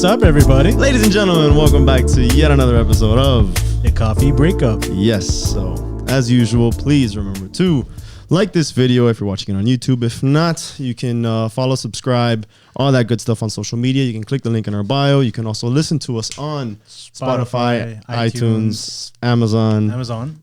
What's up, everybody? Ladies and gentlemen, welcome back to yet another episode of The Coffee Breakup. Yes. So, as usual, please remember to like this video if you're watching it on YouTube. If not, you can follow, subscribe, all that good stuff on social media. You can click the link in our bio. You can also listen to us on Spotify, iTunes, Amazon.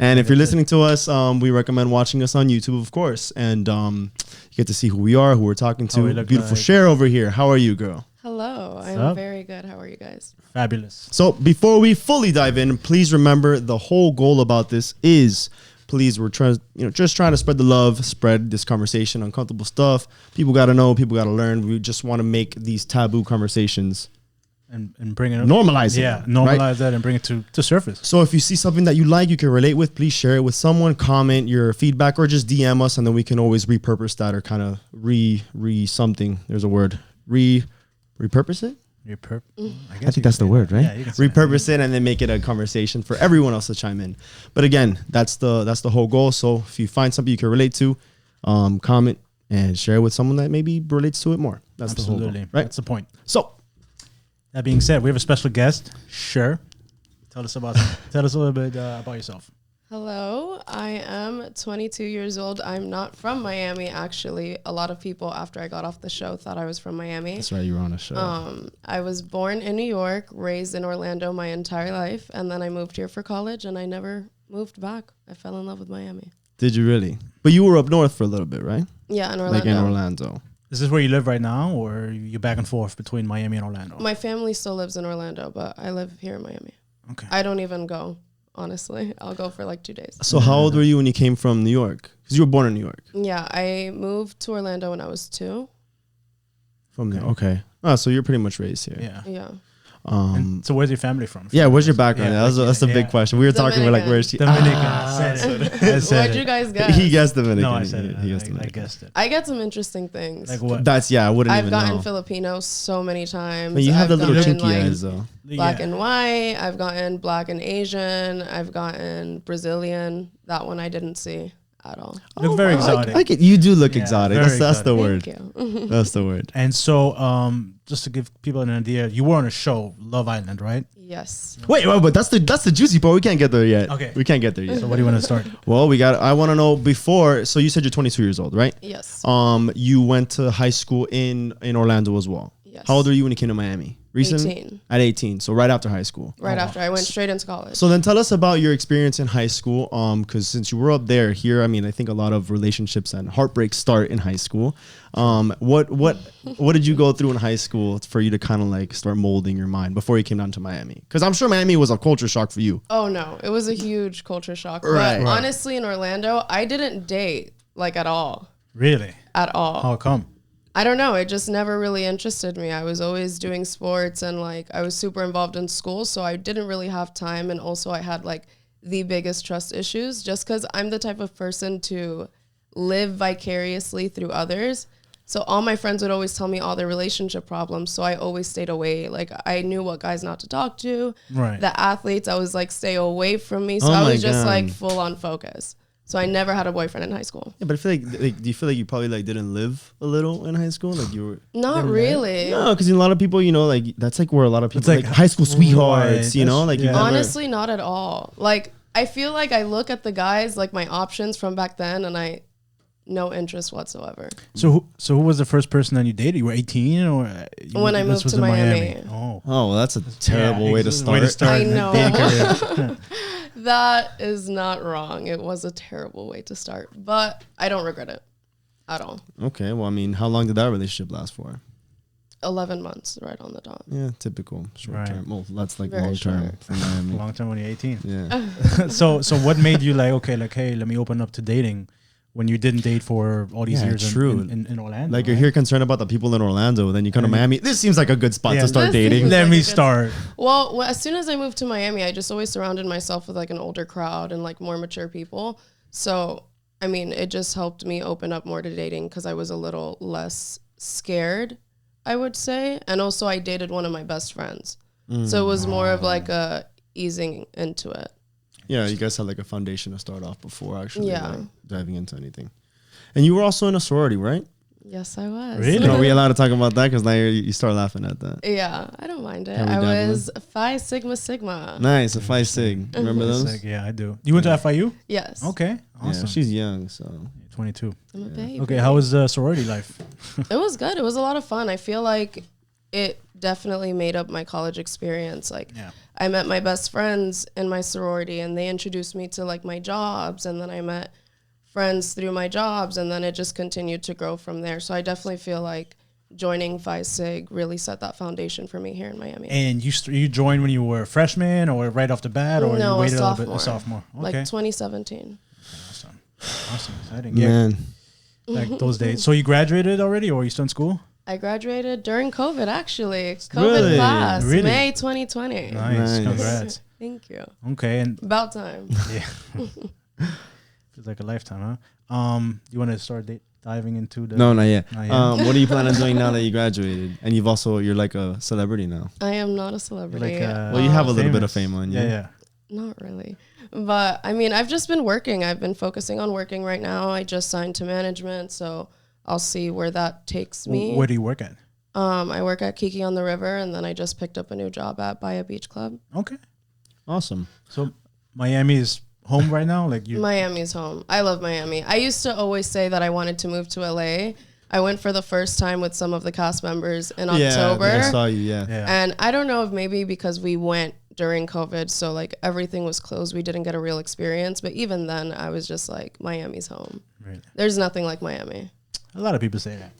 And if you're listening to us, we recommend watching us on YouTube, of course. And you get to see who we are, who we're talking to. Beautiful Sher over here. How are you, girl? Hello, I'm very good. How are you guys? Fabulous. So before we fully dive in, please remember the whole goal about this is, we're trying, just trying to spread the love, spread this conversation, uncomfortable stuff. People got to know, people got to learn. We just want to make these taboo conversations and bring it up. Normalize it. Yeah, normalize that and bring it to surface. So if you see something that you like, you can relate with, please share it with someone, comment your feedback, or just DM us, and then we can always repurpose that or kind of something. There's a word. Repurpose it? I think that's the word, right? Yeah, repurpose it and then make it a conversation for everyone else to chime in. But again, that's the whole goal. So if you find something you can relate to, comment and share it with someone that maybe relates to it more. That's Absolutely. The whole goal, right? That's the point. So that being said, we have a special guest, Sher. Tell us a little bit about yourself. Hello, I am 22 years old. I'm not from Miami, actually. A lot of people after I got off the show thought I was from Miami. That's right, you were on a show. I was born in New York, raised in Orlando my entire life, and then I moved here for college, and I never moved back. I fell in love with Miami. Did you really? But you were up north for a little bit, right? Yeah, in Orlando. Like in Orlando. Is this where you live right now, or are you back and forth between Miami and Orlando? My family still lives in Orlando, but I live here in Miami. Okay. I don't even go. Honestly, I'll go for like 2 days. So how old were you when you came from New York? Because you were born in New York. Yeah, I moved to Orlando when I was 2. From there, okay. Oh, so you're pretty much raised here. Yeah. Yeah. So where's your family from? Yeah, where's your background? Yeah, that's a big question. We were talking about like where's she? Dominican. What'd you guys guess? He guessed Dominican. No, I said it. I guessed it. I get some interesting things. Like what? I wouldn't I've even gotten know. Filipino so many times. But you have the little gotten, chinky eyes though. Black and white. I've gotten black and Asian. I've gotten Brazilian. That one I didn't see at all. Look very exotic. You do look exotic. That's the word. Thank you. That's the word. And so, just to give people an idea, you were on a show, Love Island, right? Yes. Wait, but that's the juicy part. We can't get there yet. Okay. We can't get there yet. So what do you want to start? Well, I want to know before. So you said you're 22 years old, right? Yes. You went to high school in Orlando as well. Yes. How old were you when you came to Miami? Recently? 18. At 18. So right after high school. Right after I went straight into college. So then tell us about your experience in high school. Because since you were up there, here, I mean, I think a lot of relationships and heartbreaks start in high school. What did you go through in high school for you to kind of like start molding your mind before you came down to Miami? Because I'm sure Miami was a culture shock for you. Oh no, it was a huge culture shock. Right. But honestly, in Orlando, I didn't date like at all. Really? At all. How come? I don't know. It just never really interested me. I was always doing sports and like I was super involved in school. So I didn't really have time. And also I had like the biggest trust issues just because I'm the type of person to live vicariously through others. So all my friends would always tell me all their relationship problems. So I always stayed away. Like I knew what guys not to talk to. Right. The athletes, I was like, stay away from me. So I was just like full on focus. So I never had a boyfriend in high school. Yeah, but I feel like do you feel like you probably like didn't live a little in high school? Like you were Not really. No, because a lot of people, like that's like where a lot of people It's like high school sweethearts, right. Like Yeah. Honestly, not at all. Like I feel like I look at the guys like my options from back then, and no interest whatsoever. So who was the first person that you dated? You were 18 or When I moved to Miami. Oh, well, that's a terrible way to start. I know. Career. That is not wrong. It was a terrible way to start, but I don't regret it at all. Okay, well, I mean, how long did that relationship last for? 11 months, right on the dot. Yeah, typical short term. Well, that's like Very long term short. for Miami. Long time when you're 18. Yeah. So what made you like, okay, like, hey, let me open up to dating when you didn't date for all these years in Orlando? Like you're here concerned about the people in Orlando, then you come to Miami. This seems like a good spot to start This dating. seems Let me start. Well, as soon as I moved to Miami, I just always surrounded myself with like an older crowd and like more mature people. So, I mean, it just helped me open up more to dating because I was a little less scared, I would say. And also I dated one of my best friends. So it was more of like a easing into it. Yeah, you guys had like a foundation to start off before actually diving into anything. And you were also in a sorority, right? Yes, I was. Really? Are we allowed to talk about that? Because now you start laughing at that. Yeah, I don't mind it. Can we I dabble was Phi Sigma Sigma. Nice, a Phi Sig. Remember those? Like, yeah, I do. You went to FIU? Yes. Okay, awesome. Yeah, she's young, so. 22. I'm a baby. Okay, how was sorority life? It was good. It was a lot of fun. I feel like it definitely made up my college experience. Like, I met my best friends in my sorority, and they introduced me to like my jobs, and then I met friends through my jobs, and then it just continued to grow from there. So I definitely feel like joining Phi Sig really set that foundation for me here in Miami. And you joined when you were a freshman or right off the bat, or no, you waited a a little bit? A sophomore. Okay. Like 2017. Awesome, exciting. Man. Like those days. So you graduated already, or you still in school? I graduated during COVID, actually. COVID Really? class, Really? May 2020. Nice. Congrats. Thank you. Okay, and About time. yeah, feels like a lifetime, huh? You want to start diving into the? No, not yet. Not yet. What are you planning on doing now that you graduated? And you're like a celebrity now. I am not a celebrity. Like, Well, you have a little bit of famous. fame on you. Yeah. Not really. But I mean, I've just been working. I've been focusing on working right now. I just signed to management, so I'll see where that takes me. Where do you work at? I work at Kiki on the River, and then I just picked up a new job at Bahia Beach Club. Okay. Awesome. So Miami is home right now? Like you? Miami's home. I love Miami. I used to always say that I wanted to move to LA. I went for the first time with some of the cast members in October. Yeah, I saw you, yeah. And I don't know if maybe because we went during COVID, so like everything was closed, we didn't get a real experience. But even then, I was just like, Miami's home. Really? There's nothing like Miami. A lot of people say that.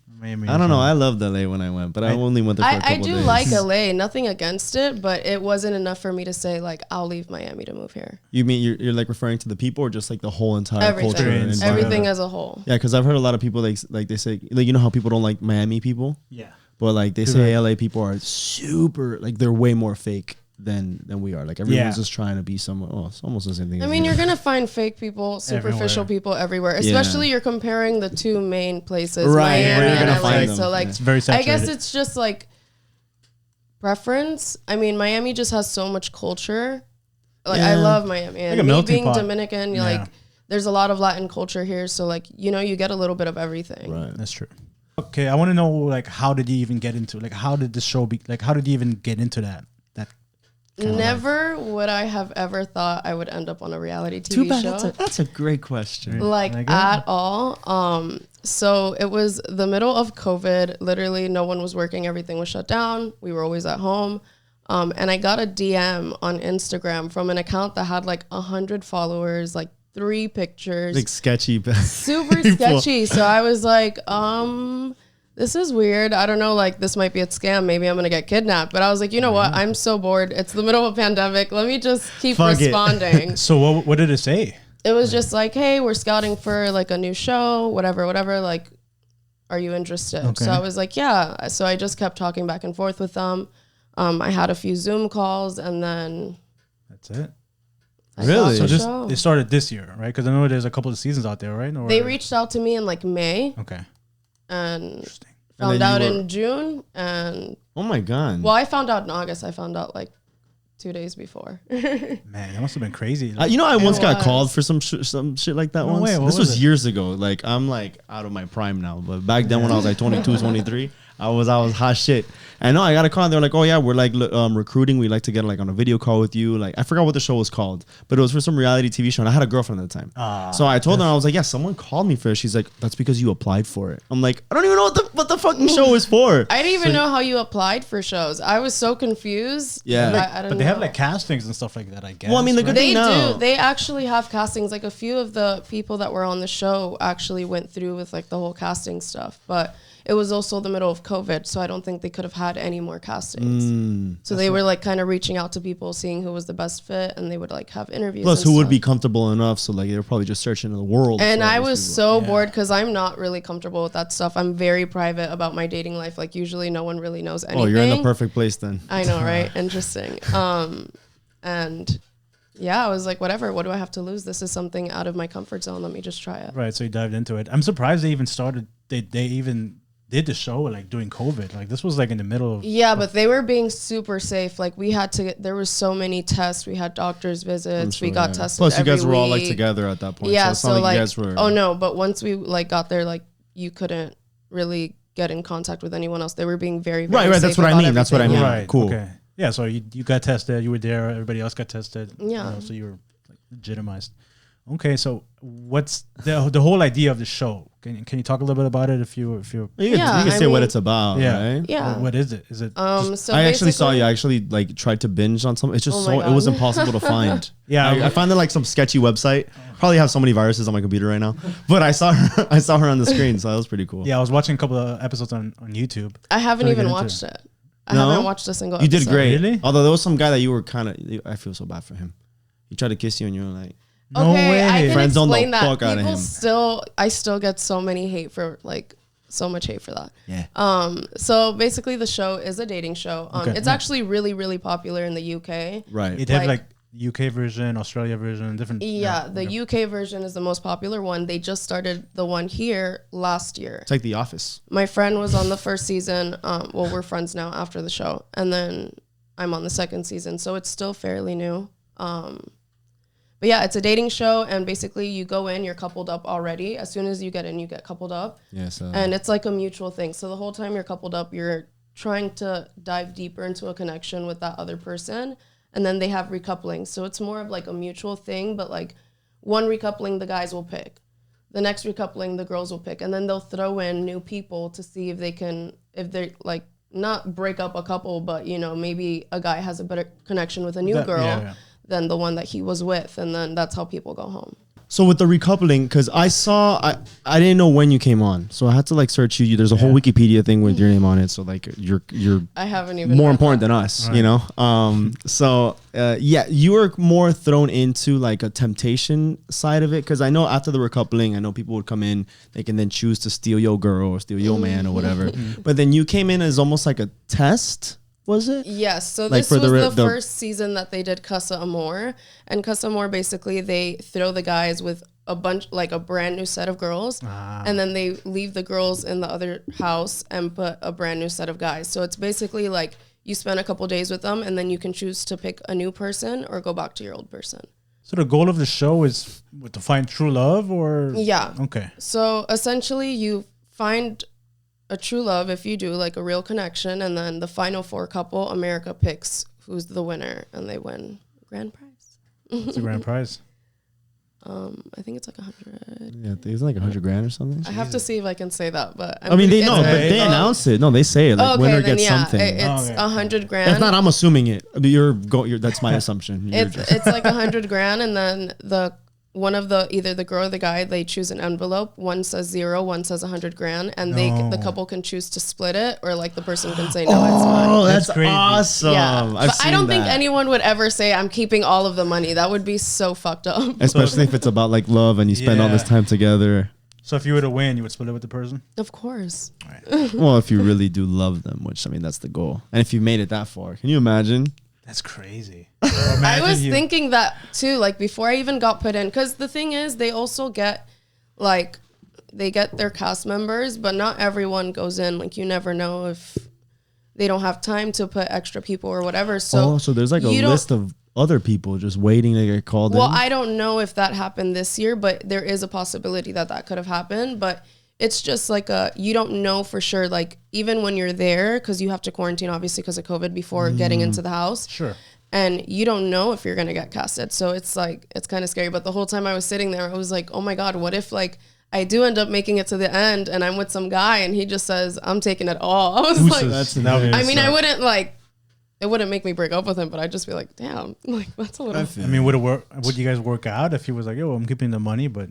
Miami I don't know. I loved LA when I went, but I only went there for a couple I do days. like LA, nothing against it, but it wasn't enough for me to say like I'll leave Miami to move here. You mean you're like referring to the people or just like the whole entire culture? And Everything as a whole. Yeah, because I've heard a lot of people like they say, like, you know how people don't like Miami people? Yeah. But like they say LA people are super, like they're way more fake than we are. Like everyone's just trying to be someone. Oh, it's almost the same thing. I mean, you're gonna find fake people, superficial people everywhere. Especially you're comparing the two main places, Miami and LA. So like, it's very saturated. I guess it's just like preference. I mean, Miami just has so much culture. Like I love Miami, and me being Dominican, like there's a lot of Latin culture here. So like, you know, you get a little bit of everything. Right, that's true. Okay, I want to know like how did you even get into like how did the show be like how did you even get into that? Never would I have ever thought I would end up on a reality TV show. That's a great question. Like at all. So it was the middle of COVID. Literally no one was working. Everything was shut down. We were always at home. And I got a DM on Instagram from an account that had like 100 followers, like 3 pictures. Like sketchy. Super sketchy. So I was like, this is weird. I don't know, like this might be a scam. Maybe I'm going to get kidnapped. But I was like, you know what? I'm so bored. It's the middle of a pandemic. Let me just keep responding. So what did it say? It was just like, hey, we're scouting for like a new show, whatever. Like, are you interested? Okay. So I was like, yeah. So I just kept talking back and forth with them. I had a few Zoom calls and then. That's it. Really? So it started this year, right? Because I know there's a couple of seasons out there, right? They reached out to me in like May. Okay. And found out in June. And oh my God. Well, I found out in August. I found out like 2 days before. Man, that must have been crazy. Like, you know, I once got called for some shit like that once. This was years ago. Like I'm like out of my prime now, but back then when I was like 22, 23, I was hot shit. And no, I got a call and they're like, oh yeah, we're like recruiting. We'd like to get like on a video call with you. Like I forgot what the show was called, but it was for some reality TV show. And I had a girlfriend at the time. So I told her, I was like, yeah, someone called me for it. She's like, that's because you applied for it. I'm like, I don't even know what the fucking show is for. I didn't even know how you applied for shows. I was so confused. Yeah. But they have like castings and stuff like that, I guess. Well, I mean, the good thing now. They actually have castings. Like a few of the people that were on the show actually went through with like the whole casting stuff. But it was also the middle of COVID, so I don't think they could have had any more castings. So they were like kind of reaching out to people, seeing who was the best fit, and they would like have interviews. Plus, who would be comfortable enough? So like they were probably just searching in the world. And I was so bored because I'm not really comfortable with that stuff. I'm very private about my dating life. Like usually, no one really knows anything. Oh, you're in the perfect place then. I know, right? Interesting. And yeah, I was like, whatever. What do I have to lose? This is something out of my comfort zone. Let me just try it. Right. So you dived into it. I'm surprised they even started. They even did the show like during COVID. Like this was like in the middle of. Yeah, but they were being super safe. Like we had to. There was so many tests. We had doctor's visits. We got tested. Plus, you guys were all like week. Together at that point. Yeah. So, it's not like you guys were. Oh no! But once we like got there, like you couldn't really get in contact with anyone else. They were being very, right. safe That's what I mean. That's what I mean. Right. Cool. Okay. Yeah. So you got tested. You were there. Everybody else got tested. Yeah. So you were like legitimized. Okay. So what's the whole idea of the show? Can you talk a little bit about it? If you can say what it's about. Yeah. Right? Yeah. What is it? Is it? So I actually saw you. I actually like tried to binge on something. It's just it was impossible to find. Yeah. I found it like some sketchy website. Probably have so many viruses on my computer right now. But I saw her on the screen, so that was pretty cool. Yeah, I was watching a couple of episodes on YouTube. I haven't even watched it. I haven't watched a single episode. You did great. Really? Although there was some guy that you were kind of, I feel so bad for him. He tried to kiss you and you were like, No way. I can Friends explain on the that. fuck out of him. I still get so many hate for like so much hate for that. Yeah. So basically the show is a dating show. It's actually really, really popular in the UK. Right. It had like UK version, Australia version, different. Yeah, the UK version is the most popular one. They just started the one here last year. It's like The Office. My friend was on the first season. Well, we're friends now after the show. And then I'm on the second season. So it's still fairly new. But yeah, it's a dating show. And basically you go in, you're coupled up already. As soon as you get in, you get coupled up. Yes. And it's like a mutual thing. So the whole time you're coupled up, you're trying to dive deeper into a connection with that other person. And then they have recoupling. So it's more of like a mutual thing, but like one recoupling the guys will pick. The next recoupling the girls will pick. And then they'll throw in new people to see if they like not break up a couple, but you know, maybe a guy has a better connection with a new girl than the one that he was with. And then that's how people go home. So with the recoupling, because I didn't know when you came on, so I had to like search you. There's a whole Wikipedia thing with your name on it, so like you're I haven't even more important than us, right. You know. So you were more thrown into like a temptation side of it, because I know after the recoupling, I know people would come in, they can then choose to steal your girl or steal your man or whatever. But then you came in as almost like a test. Was it? Yes. So like this was the first season that they did Casa Amor. And Casa Amor, basically, they throw the guys with a bunch, like a brand new set of girls. And then they leave the girls in the other house and put a brand new set of guys. So it's basically like you spend a couple days with them and then you can choose to pick a new person or go back to your old person. So the goal of the show is to find true love, or? Yeah. Okay. So essentially you find a true love, if you do, like a real connection, and then the final four couple, America picks who's the winner, and they win a grand prize. It's a grand prize. I think it's like 100. Yeah, it's like 100 grand or something. I have to see if I can say that, but I mean, they know, but they announce it. No, they say it. Like winner gets something. It's 100 grand. If not, I'm assuming it. That's my assumption. It's like 100 grand, and then one of either the girl or the guy, they choose an envelope. One says 0, one says 100 grand, and the couple can choose to split it, or like the person can say no, it's mine. Oh, that's awesome! Yeah, but I don't think anyone would ever say I'm keeping all of the money. That would be so fucked up. Especially if it's about like love and you spend all this time together. So if you were to win, you would split it with the person? Of course. Right. Well, if you really do love them, which I mean that's the goal, and if you made it that far, can you imagine? That's crazy. I was thinking that too, like before I even got put in, because the thing is, they also get their cast members, but not everyone goes in. Like you never know if they don't have time to put extra people or whatever. So there's like a list of other people just waiting to get called in. Well, I don't know if that happened this year, but there is a possibility that could have happened. But it's just like you don't know for sure, like even when you're there, because you have to quarantine obviously because of COVID before getting into the house. Sure. And you don't know if you're going to get casted. So it's like, it's kind of scary. But the whole time I was sitting there, I was like, oh my God, what if like I do end up making it to the end and I'm with some guy and he just says, I'm taking it all. I was I wouldn't like, it wouldn't make me break up with him, but I'd just be like, damn, like that's a little. I mean, would you guys work out if he was like, yo, I'm keeping the money, but.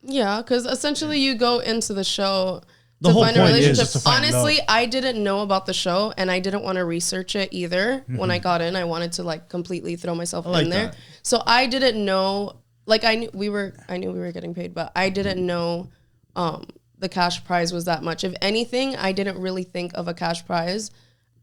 Yeah, because essentially you go into the show the to whole find a point relationship. is to find Honestly, love. I didn't know about the show and I didn't want to research it either. When I got in, I wanted to like completely throw myself in there. So I didn't know, like I knew we were getting paid, but I didn't know the cash prize was that much. If anything, I didn't really think of a cash prize.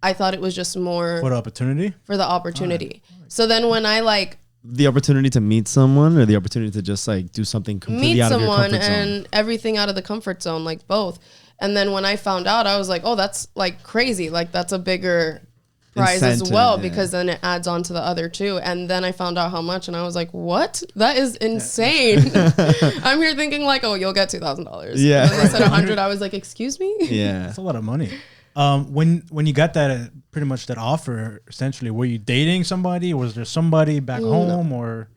I thought it was just more for the opportunity. For the opportunity. All right. So then when I like the opportunity to meet someone or the opportunity to just like do something completely out of your comfort zone? Meet someone and everything out of the comfort zone, like both. And then when I found out, I was like, oh, that's like crazy. Like that's a bigger prize as well, because then it adds on to the other two. And then I found out how much, and I was like, what? That is insane. I'm here thinking like, oh, you'll get $2,000. Yeah. And then they said 100. I was like, excuse me? Yeah. That's a lot of money. When you got that, pretty much that offer, essentially, were you dating somebody? Was there somebody back home or?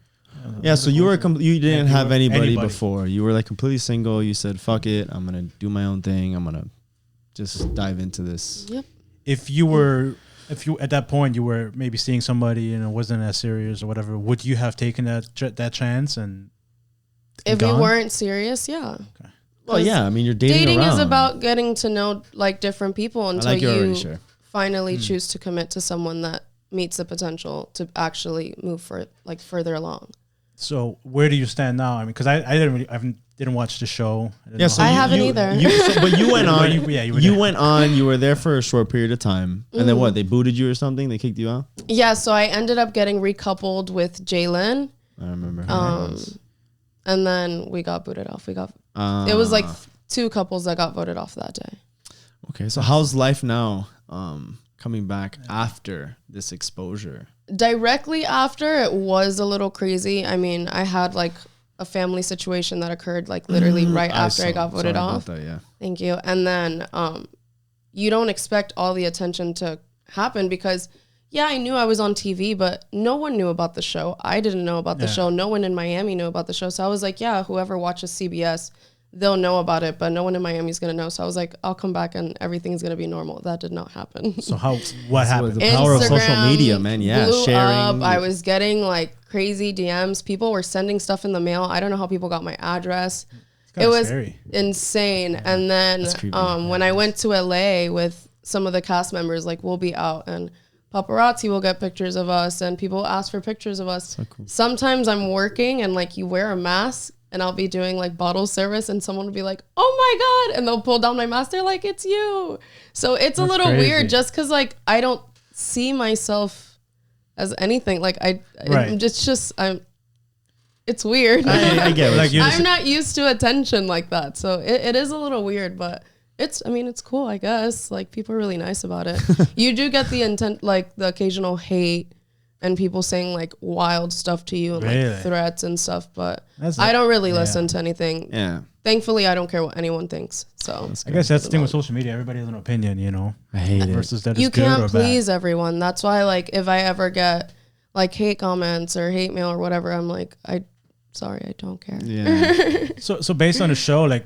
Yeah, so you didn't have anybody before. You were like completely single. You said, fuck it, I'm going to do my own thing. I'm going to just dive into this. Yep. If you at that point you were maybe seeing somebody and it wasn't as serious or whatever, would you have taken that chance and if gone? we weren't serious, yeah. Okay. Well, yeah, I mean, you're dating is about getting to know like different people until you finally choose to commit to someone that meets the potential to actually move further along. So where do you stand now? I mean, because I didn't watch the show. I haven't either. But you went on. you went on. You were there for a short period of time, and then what? They booted you or something? They kicked you out? Yeah. So I ended up getting recoupled with Jalen. I remember. And then we got booted off. It was like 2 couples that got voted off that day. Okay. So how's life now? Coming back after this exposure. Directly after, it was a little crazy. I mean, I had like a family situation that occurred like literally right after I got voted off. That, yeah. Thank you. And then you don't expect all the attention to happen because, yeah, I knew I was on TV, but no one knew about the show. I didn't know about the show. No one in Miami knew about the show. So I was like, yeah, whoever watches CBS, they'll know about it, but no one in Miami is going to know. So I was like, I'll come back and everything's going to be normal. That did not happen. So what happened? The power of social media, man. Yeah, blew sharing. Up. I was getting like crazy DMs. People were sending stuff in the mail. I don't know how people got my address. It was insane. Yeah. And then when I went to LA with some of the cast members, like we'll be out and paparazzi will get pictures of us and people ask for pictures of us. So cool. Sometimes I'm working and like you wear a mask and I'll be doing like bottle service and someone will be like, oh my God. And they'll pull down my mask. They're like, it's you. So it's a little weird just because like I don't see myself as anything. Like it's weird. I get it. Like I'm not used to attention like that. So it is a little weird, but it's cool, I guess. Like people are really nice about it. You do get the intent, like the occasional hate and people saying like wild stuff to you and like threats and stuff, but I don't really listen to anything. Yeah. Thankfully, I don't care what anyone thinks. So I guess that's the thing with social media. Everybody has an opinion, you know. I hate it. Versus that you can't please everyone. That's why like if I ever get like hate comments or hate mail or whatever, I'm like, sorry, I don't care. Yeah. So based on the show, like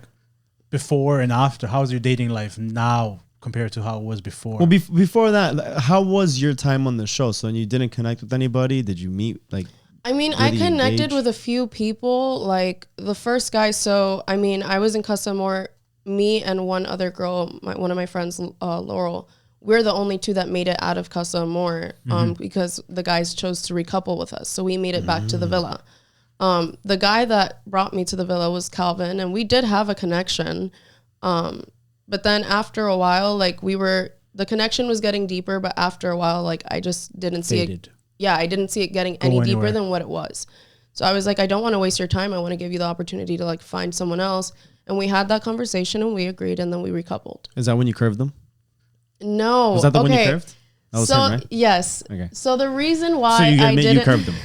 before and after, how's your dating life now compared to how it was before? Well, before that, how was your time on the show? So when you didn't connect with anybody, did you meet like? I mean, I connected with a few people. Like the first guy. So I mean, I was in Casa Amor. Me and one other girl, one of my friends, Laurel. We're the only 2 that made it out of Casa Amor because the guys chose to recouple with us. So we made it back to the villa. The guy that brought me to the villa was Calvin, and we did have a connection. But then after a while, like the connection was getting deeper, but after a while, like I just didn't see it. Yeah, I didn't see it getting any deeper than what it was. So I was like, I don't want to waste your time. I want to give you the opportunity to like find someone else. And we had that conversation and we agreed and then we recoupled. Is that when you curved them? No. Was that the one you curved? That was him, right? Yes. Okay. So the reason why you curved him.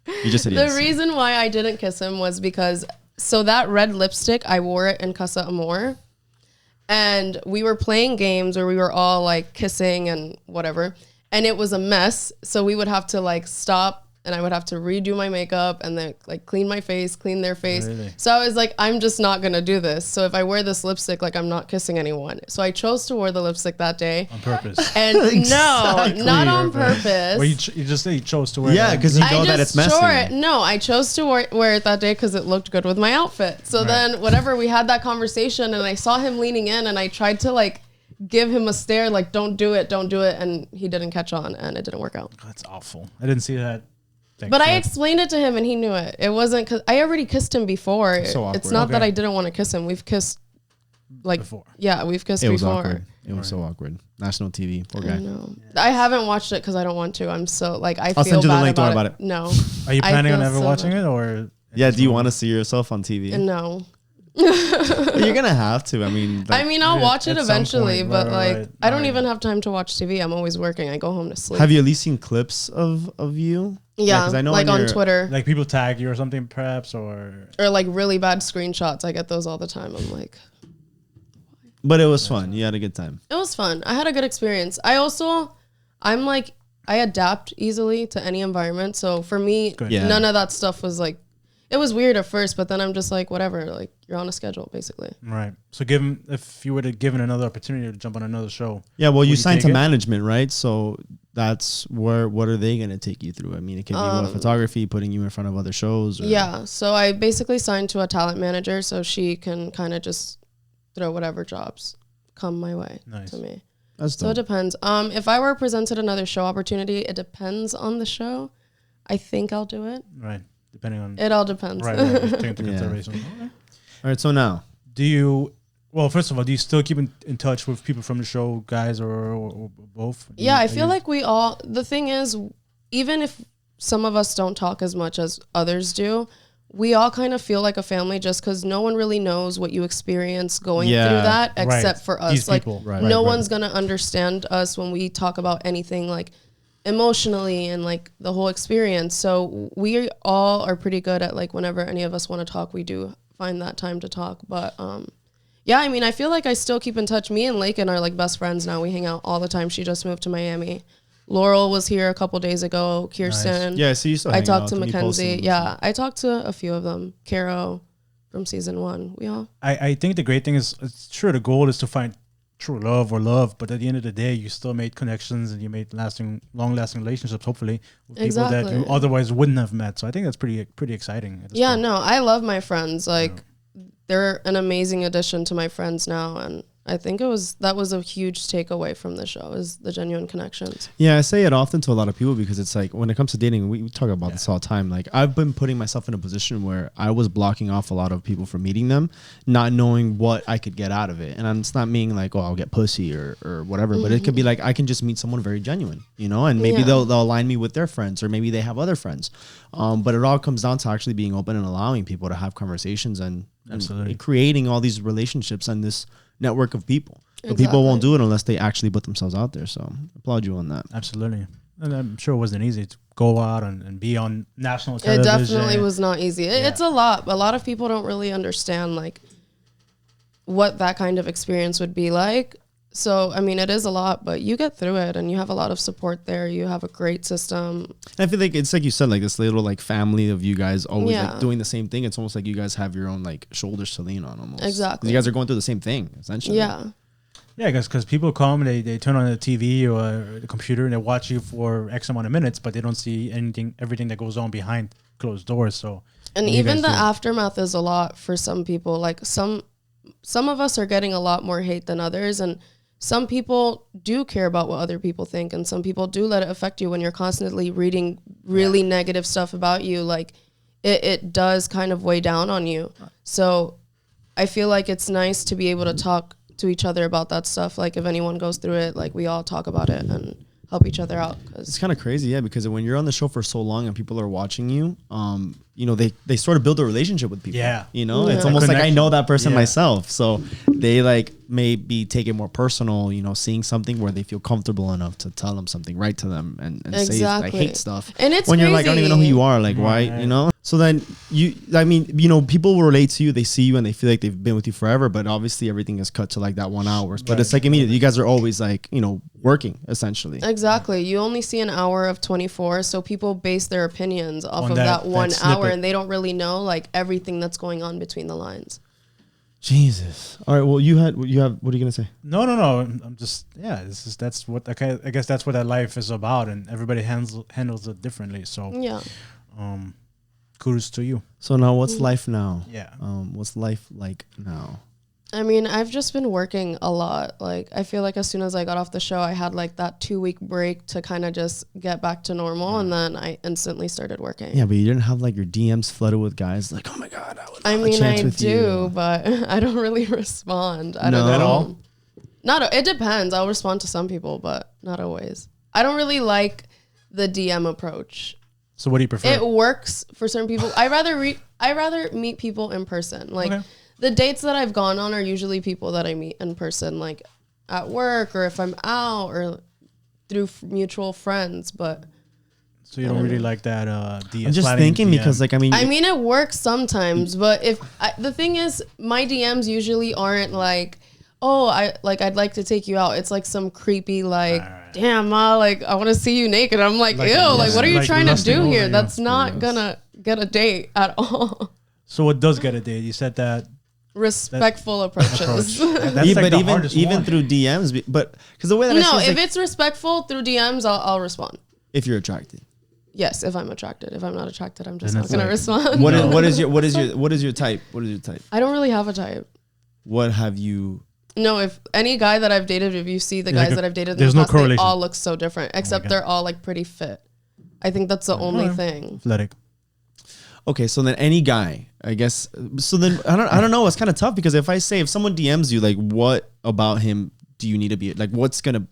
You just said yes. The reason why I didn't kiss him was because that red lipstick, I wore it in Casa Amor. And we were playing games where we were all like kissing and whatever. And it was a mess. So we would have to like stop and I would have to redo my makeup and then like clean my face, clean their face. Really? So I was like, I'm just not going to do this. So if I wear this lipstick, like I'm not kissing anyone. So I chose to wear the lipstick that day. On purpose. And exactly. No, not on purpose. Well, you just say you chose to wear it. Yeah, because you know that it's messy. No, I chose to wear it that day because it looked good with my outfit. So then whatever, we had that conversation and I saw him leaning in and I tried to like give him a stare like, don't do it. And he didn't catch on and it didn't work out. That's awful. I didn't see that. But I explained it to him and he knew it. It wasn't because I already kissed him before. So it's not that I didn't want to kiss him. We've kissed like before. Yeah, we've kissed before. Was awkward. It was so awkward. National TV. Poor guy. I know. I haven't watched it because I don't want to. I'm so like I'll feel send you the bad link. Don't worry about it. No. Are you planning on ever watching it or? Yeah. Do you want to see yourself on TV? No. You're gonna have to. I mean, like, I'll watch it at some eventually, point, but right, like, right. I don't even have time to watch TV. I'm always working. I go home to sleep. have you at least seen clips of you? Yeah, 'cause I know like on on your- Twitter Like people tag you or something, perhaps, or or like really bad screenshots. I get those all the time. I'm like, But it was fun. You had a good time. it was fun. I had a good experience. I'm like, I adapt easily to any environment. So for me, Good. Yeah. none of that stuff was like, it was weird at first, but then I'm just like, whatever. Like you're on a schedule, basically. right. So, if you were to given another opportunity to jump on another show, Yeah, well, Would you you signed take to it? management, right? So that's where. What are they gonna take you through? I mean, it could be what, photography, putting you in front of other shows. Or, Yeah. So I basically signed to a talent manager so she can kind of just throw whatever jobs come my way Nice. to me. that's So it dope. depends. If I were presented another show opportunity, it depends on the show. I think I'll do it. right? Depending on It all depends. right, take into Yeah. consideration. Okay. All right, so now, Do you? Well, first of all, do you still keep in touch with people from the show, guys, or both? Do Yeah, you- I are feel you- like the thing is, even if some of us don't talk as much as others do, we all kind of feel like a family just because no one really knows what you experience going Yeah, through that right. except for us. These Like, people. Right, no right, one's going to understand us when we talk about anything like emotionally and like the whole experience. So we all are pretty good at like whenever any of us want to talk, we do find that time to talk. But yeah, I mean, I feel like I still keep in touch. Me and Lakin are like best friends now. We hang out all the time. She just moved to Miami. Laurel was here a couple days ago. Kirsten. yeah, so you still I hang talked out to and you post Mackenzie. them. Yeah, I talked to a few of them. Caro from season 1. We all. I think the great thing is, it's sure the goal is to find true love, but at the end of the day, you still made connections and you made long-lasting relationships, hopefully, with people that you Exactly. otherwise wouldn't have met. So I think that's pretty exciting. At this Yeah, point. no, I love my friends. Like, they're an amazing addition to my friends now, and I think that was a huge takeaway from the show is the genuine connections. Yeah, I say it often to a lot of people because it's like when it comes to dating, we talk about this all the time. Like I've been putting myself in a position where I was blocking off a lot of people from meeting them, not knowing what I could get out of it. And it's not meaning like, oh, I'll get pussy or whatever, but it could be like I can just meet someone very genuine, you know, and maybe Yeah. they'll align me with their friends or maybe they have other friends. But it all comes down to actually being open and allowing people to have conversations and Absolutely. creating all these relationships and this network of people. But people won't Exactly. do it unless they actually put themselves out there. So applaud you on that. Absolutely. And I'm sure it wasn't easy to go out and be on national It television. definitely was not easy. It's a lot. A lot of people don't really understand like what that kind of experience would be like. So, I mean, it is a lot, but you get through it and you have a lot of support there. You have a great system. I feel like it's like you said, like this little like family of you guys always Yeah. like doing the same thing. It's almost like you guys have your own like shoulders to lean on almost. 'Cause Exactly. you guys are going through the same thing essentially. Yeah. Yeah, because people come, they turn on the TV or the computer and they watch you for X amount of minutes, but they don't see everything that goes on behind closed doors. So, And what do you even guys the do? aftermath is a lot for some people. Like some of us are getting a lot more hate than others, and some people do care about what other people think, and some people do let it affect you when you're constantly reading really negative stuff about you. Like it does kind of weigh down on you. So I feel like it's nice to be able to talk to each other about that stuff. Like if anyone goes through it, like we all talk about it and help each other out. It's 'Cause kind of crazy, yeah, because when you're on the show for so long and people are watching you, you know, they sort of build a relationship with people. Yeah. You know, Yeah. it's almost like I Connection. know that person Yeah. myself. So they like maybe take it more personal, you know, seeing something where they feel comfortable enough to tell them something, write to them and say I Exactly. hate stuff. And it's when you're like, I don't even know who crazy. you are, like why, Right. you know? So then I mean, you know, people will relate to you, they see you and they feel like they've been with you forever, but obviously everything is cut to like that 1 hour. But Right. it's like immediately, you guys are always like, you know, working essentially. Exactly. You only see an hour of 24, so people base their opinions off On of that that 1 snippet. hour, and they don't really know like everything that's going on between the lines. Jesus. All right. Well, what are you gonna say? no. I'm just, that's what, okay, I guess that's what that life is about, and everybody handles it differently. So, Yeah. kudos to you. So now, what's life now? Yeah. What's life like now? I mean, I've just been working a lot. Like, I feel like as soon as I got off the show, I had like that 2-week break to kind of just get back to normal, and then I instantly started working. Yeah, but you didn't have like your DMs flooded with guys like, oh my god, I would. I love a mean, chance I with do, you. but I don't really respond. I No? don't know. At all? It depends. I'll respond to some people, but not always. I don't really like the DM approach. So what do you prefer? It works for certain people. I rather meet people in person. Like Okay. The dates that I've gone on are usually people that I meet in person, like at work or if I'm out or through mutual friends. But So you don't really like that. I'm just thinking because, like, I mean, it works sometimes, but the thing is, my DMs usually aren't like, oh, I'd like to take you out. It's like some creepy, like, damn, ma, like, I want to see you naked. I'm like, ew, like, what are you trying to do here? That's not gonna get a date at all. So what does get a date? You said that. Respectful approaches. That's yeah, like but the even hardest one. through DMs, but because the way that No, I see if it's respectful through DMs, I'll respond. if you're attracted. Yes, if I'm attracted. If I'm not attracted, I'm just Then not it's gonna like- respond. What is your type? What is your type? I don't really have a type. What have you? No, if any guy that I've dated, if you see the guys that I've dated in there's the no past, they correlation. all look so different, except God. they're all like pretty fit. I think that's the only thing. Athletic. Okay, so then any guy, I guess. So then I don't know. It's kind of tough because if someone DMs you, like, what about him do you need to be like? What's gonna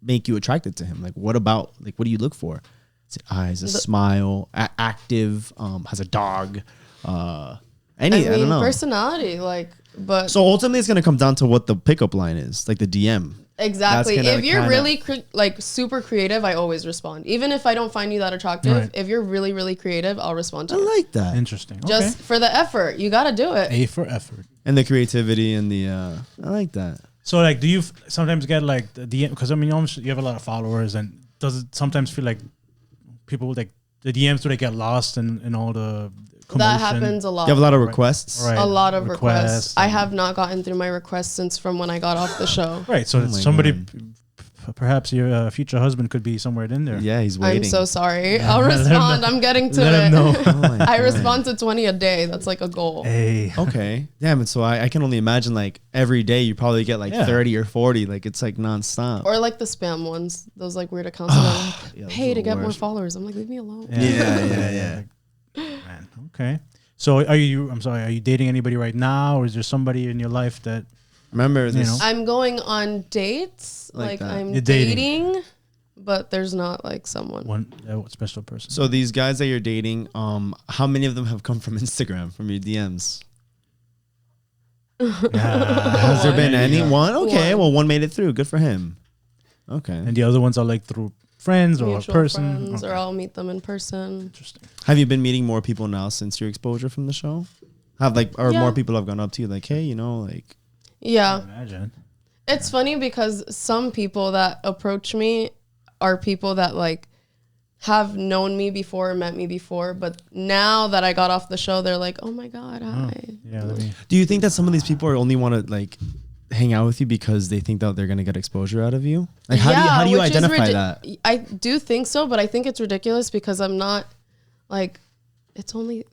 make you attracted to him? Like, what do you look for? Is it eyes, a smile, active, has a dog, I don't know. Personality, like, but So ultimately, it's gonna come down to what the pickup line is, like the DM. exactly. That's gonna If you're kinda- really like super creative, I always respond. Even if I don't find you that attractive, Right. if you're really, really creative, I'll respond to I you. like that, Interesting. Just for the effort, you gotta do it. A for effort. and the creativity and the. I like that. So like, do you sometimes get like the DM? Because I mean, obviously you have a lot of followers, and does it sometimes feel like people like the DMs do they get lost in all the commotion? That happens a lot. You have a lot of requests. Right. A lot of requests. I and- have not gotten through my requests since from when I got off the show. Right. So Oh it's my somebody, God. perhaps your future husband could be somewhere in there. Yeah, he's waiting. I'm so sorry. I'll Let him respond. know. I'm getting to Let it. him know. Oh my I God. respond to 20 a day. That's like a goal. Hey. Okay. Damn it. So I can only imagine, like, every day you probably get like Yeah. 30 or 40. Like, it's like nonstop. Or like the spam ones. Those like weird accounts that are like, Yeah, those pay are to the get more worst. followers. I'm like, leave me alone. Yeah. Man. Okay. So are you? I'm sorry. Are you dating anybody right now, or is there somebody in your life that? Remember this? know. I'm going on dates. Like Like, that. I'm You're dating. dating, but there's not like someone. One special person. So these guys that you're dating, how many of them have come from Instagram, from your DMs? Has there been any? One? Okay. One. Well, one made it through. Good for him. Okay. And the other ones are like through friends or a Mutual person. friends, Okay. or I'll meet them in person. Interesting. Have you been meeting more people now since your exposure from the show? Or Yeah. more people have gone up to you like, hey, like. Yeah. Imagine. It's funny because some people that approach me are people that like have known me before, met me before, but now that I got off the show, they're like, "Oh my God, hi." Yeah. Let me. Do you think that some of these people are only want to like hang out with you because they think that they're gonna get exposure out of you? Like, how do you which is identify that? I do think so, but I think it's ridiculous because I'm not like, it's only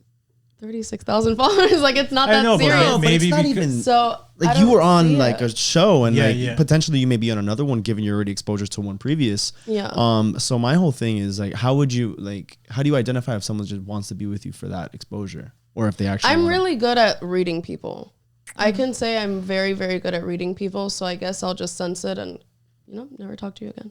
36,000 followers. Like, it's not I that know, but serious. No, but maybe it's not because- even. So Like, I you don't were on see like it. a show, and Yeah, like yeah. potentially you may be on another one, given your already exposure to one previous. Yeah. So my whole thing is like, how do you identify if someone just wants to be with you for that exposure, or if they actually? I'm wanna- really good at reading people. I can say I'm very, very good at reading people. So I guess I'll just sense it and, never talk to you again.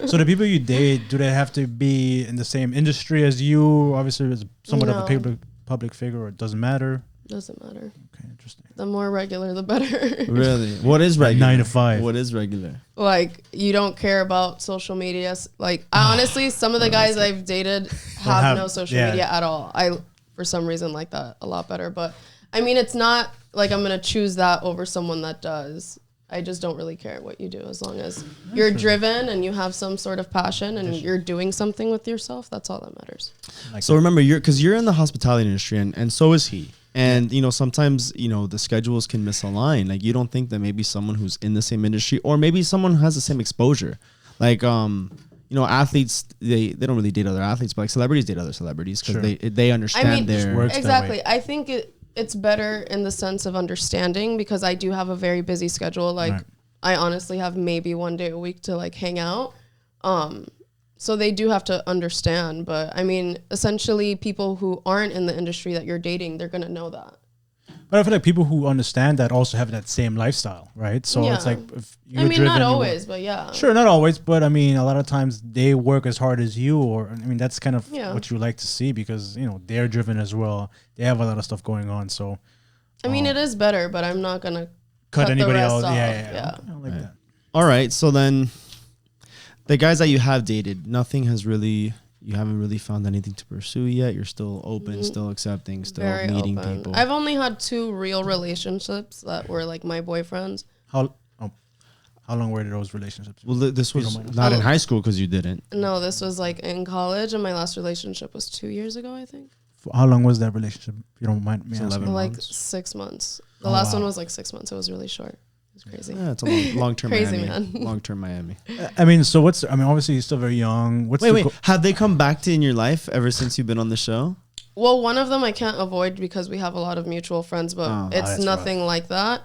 So the people you date, do they have to be in the same industry as you? Obviously, as somewhat of a No. public figure, or it doesn't matter. Doesn't matter. Okay, interesting. The more regular, the better. Really. What is regular? 9 to 5. What is regular? Like, you don't care about social media. Like, I honestly, some of the guys I've dated have have- no social yeah. media at all. I, for some reason, like that a lot better. But I mean, it's not like I'm going to choose that over someone that does. I just don't really care what you do as long as you're driven and you have some sort of passion and you're doing something with yourself. That's all that matters. So remember, you're in the hospitality industry, and so is he. And sometimes the schedules can misalign. Like, you don't think that maybe someone who's in the same industry, or maybe someone who has the same exposure, like athletes, they don't really date other athletes, but like celebrities date other celebrities because Sure. they understand I mean, their. works that exactly. way. I think it's better in the sense of understanding because I do have a very busy schedule. Like, Right. I honestly have maybe one day a week to like hang out. So they do have to understand. But I mean, essentially, people who aren't in the industry that you're dating, they're gonna know that. But I feel like people who understand that also have that same lifestyle, right? So it's Yeah. like if you're I mean, driven, not you always, but yeah. Sure, not always, but I mean, a lot of times they work as hard as you, or I mean, that's kind of Yeah. what you like to see because they're driven as well. They have a lot of stuff going on, so I mean, it is better, but I'm not gonna cut the anybody rest else. off. Yeah. I don't like that. All right. So then the guys that you have dated, you haven't really found anything to pursue yet. You're still open, still accepting, still Very meeting open. people. I've only had 2 real relationships that were like my boyfriends. How long were those relationships? Well, this was don't mind. not in high school because you didn't. No, this was like in college, and my last relationship was 2 years ago, I think. How long was that relationship? If you don't mind me asking. 11 Like months. 6 months. The last one was like 6 months. It was really short. It was crazy. Yeah, it's a long-term Crazy, Miami. man. Long-term Miami. I mean, so obviously you're still very young. Wait. Have they come back to in your life ever since you've been on the show? Well, one of them I can't avoid because we have a lot of mutual friends, but it's that's nothing like that.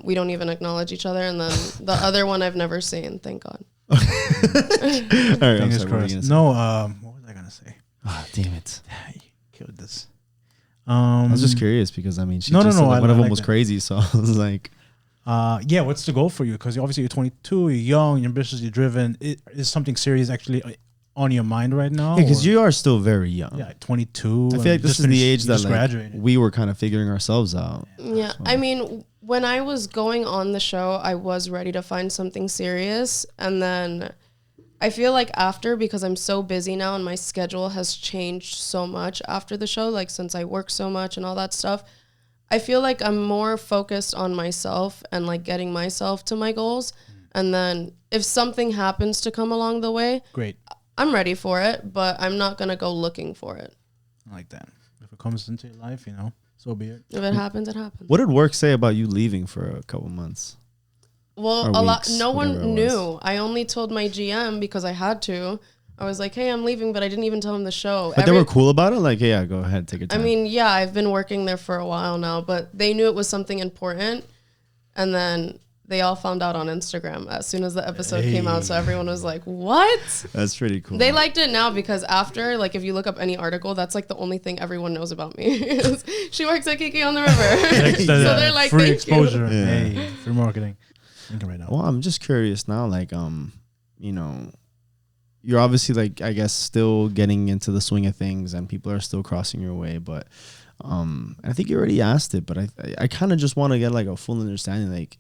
We don't even acknowledge each other. And then the other one I've never seen, thank God. All right, I'm Fingers sorry, what were you crossed. gonna say? No, what was I gonna say? Ah, damn it. You killed this. I was just curious because I mean, she No, just no, said no, that I one of them like was that. crazy, so I was like, Yeah, what's the goal for you? Because obviously you're 22, you're young, you're ambitious, you're driven. Is something serious actually on your mind right now? because or- you are still very young. yeah, 22. I feel like this is the age that like, graduated. we were kind of figuring ourselves out. Yeah. I mean, when I was going on the show, I was ready to find something serious. And then I feel like after, because I'm so busy now and my schedule has changed so much after the show, like since I work so much and all that stuff, I feel like I'm more focused on myself and like getting myself to my goals. And then if something happens to come along the way, Great. I'm ready for it, but I'm not going to go looking for it. I like that. If it comes into your life, so be it. If it happens, it happens. What did work say about you leaving for a couple months? Well, Or a lot. weeks, No whatever one it knew. I only told my GM because I had to. I was like, "Hey, I'm leaving," but I didn't even tell him the show. But they were cool about it? Like, yeah, go ahead, take your I time. mean, yeah, I've been working there for a while now, but they knew it was something important, and then they all found out on Instagram as soon as the episode came out. So everyone was like, "What?" That's pretty cool. They liked it now because after, like, if you look up any article, that's like the only thing everyone knows about me. is she works at Kiki on the River. So they're like, free "Thank exposure. you." Yeah. Hey, free marketing. Thinking right now. Well, I'm just curious now, like, you're obviously like, I guess, still getting into the swing of things and people are still crossing your way. But I think you already asked it, but I kind of just want to get like a full understanding, like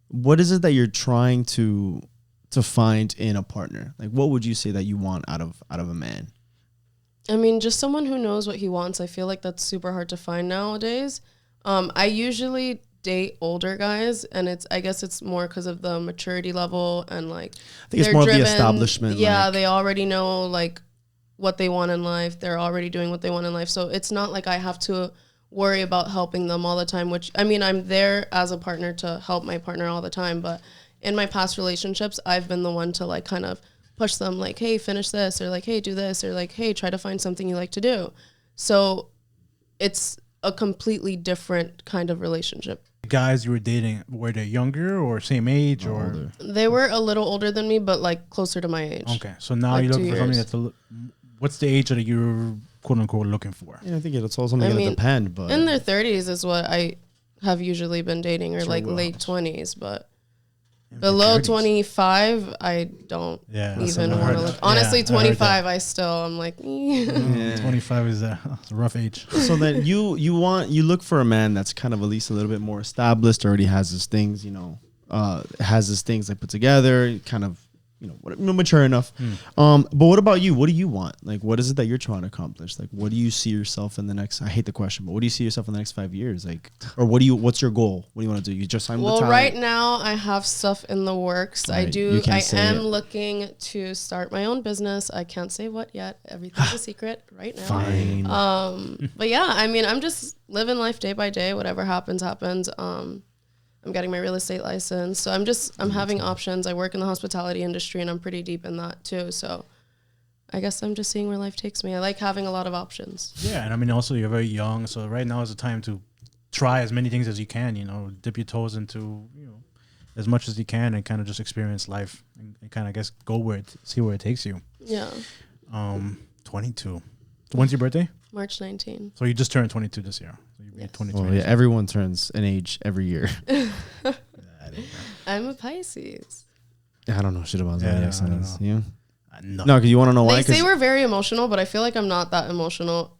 what is it that you're trying to find in a partner? Like, what would you say that you want out of a man? I mean, just someone who knows what he wants. I feel like that's super hard to find nowadays. I usually date older guys, and I guess it's more because of the maturity level and like I think it's they're more of driven. the establishment. Yeah, like, they already know like what they want in life. They're already doing what they want in life. So it's not like I have to worry about helping them all the time, which I mean, I'm there as a partner to help my partner all the time. But in my past relationships, I've been the one to like kind of push them like, hey, finish this, or like, hey, do this, or like, hey, try to find something you like to do. So it's a completely different kind of relationship. Guys you were dating, were they younger or same age or? older. They were a little older than me, but like closer to my age. Okay, so now Like you're looking 2 for something years. that's what's the age that you're quote unquote looking for? Yeah, I think it's also something I gonna mean, depend, but In their 30s is what I have usually been dating, or Sure like will. late 20s, but In below their 30s. 25, I don't Yeah, that's even what I want heard to that. look. Honestly, Yeah, I heard that. 25, I'm like, Yeah. 25 is a rough age. so then you look for a man that's kind of at least a little bit more established, already has his things, has his things like put together, kind of, mature enough. But what about you? What do you want? Like, what is it that you're trying to accomplish? Like, what do you see yourself in the next? I hate the question, but what do you see yourself in the next 5 years? Like, or what's your goal? What do you want to do? You just signed with well, the right now I have stuff in the works. Right, you can't I say am it. looking to start my own business. I can't say what yet. Everything's a secret right now. Fine. But yeah, I mean, I'm just living life day by day. Whatever happens, happens. I'm getting my real estate license. So I'm having options. I work in the hospitality industry and I'm pretty deep in that too. So I guess I'm just seeing where life takes me. I like having a lot of options. Yeah, and I mean also you're very young, so right now is the time to try as many things as you can. Dip your toes into as much as you can and kind of just experience life and kind of see where it takes you. Yeah. 22. When's your birthday? March 19. So you just turned 22 this year. So you'll be Yes. 22. Well, yeah, everyone turns an age every year. I'm a Pisces. I don't know shit about Yeah, zodiac I don't signs. know. You? No. No, because you want to know why? They say 'Cause we're very emotional, but I feel like I'm not that emotional.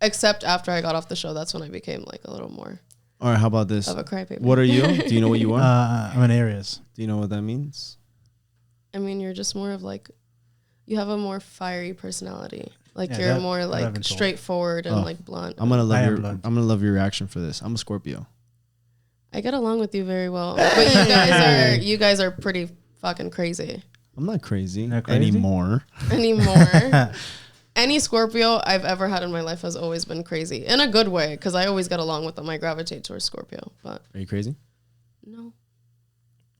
Except after I got off the show, that's when I became like a little more All right, how about this? of a crybaby. What are you? Do you know what you are? I'm an Aries. Do you know what that means? I mean, you're just more of like, you have a more fiery personality. Like Yeah, you're that- more that I've like been told. straightforward and Oh. like blunt. I'm gonna I love am your. blunt. I'm gonna love your reaction for this. I'm a Scorpio. I get along with you very well, but you guys are pretty fucking crazy I'm not crazy, Not crazy? anymore. anymore. Any Scorpio I've ever had in my life has always been crazy in a good way because I always get along with them. I gravitate towards Scorpio, but Are you crazy? no,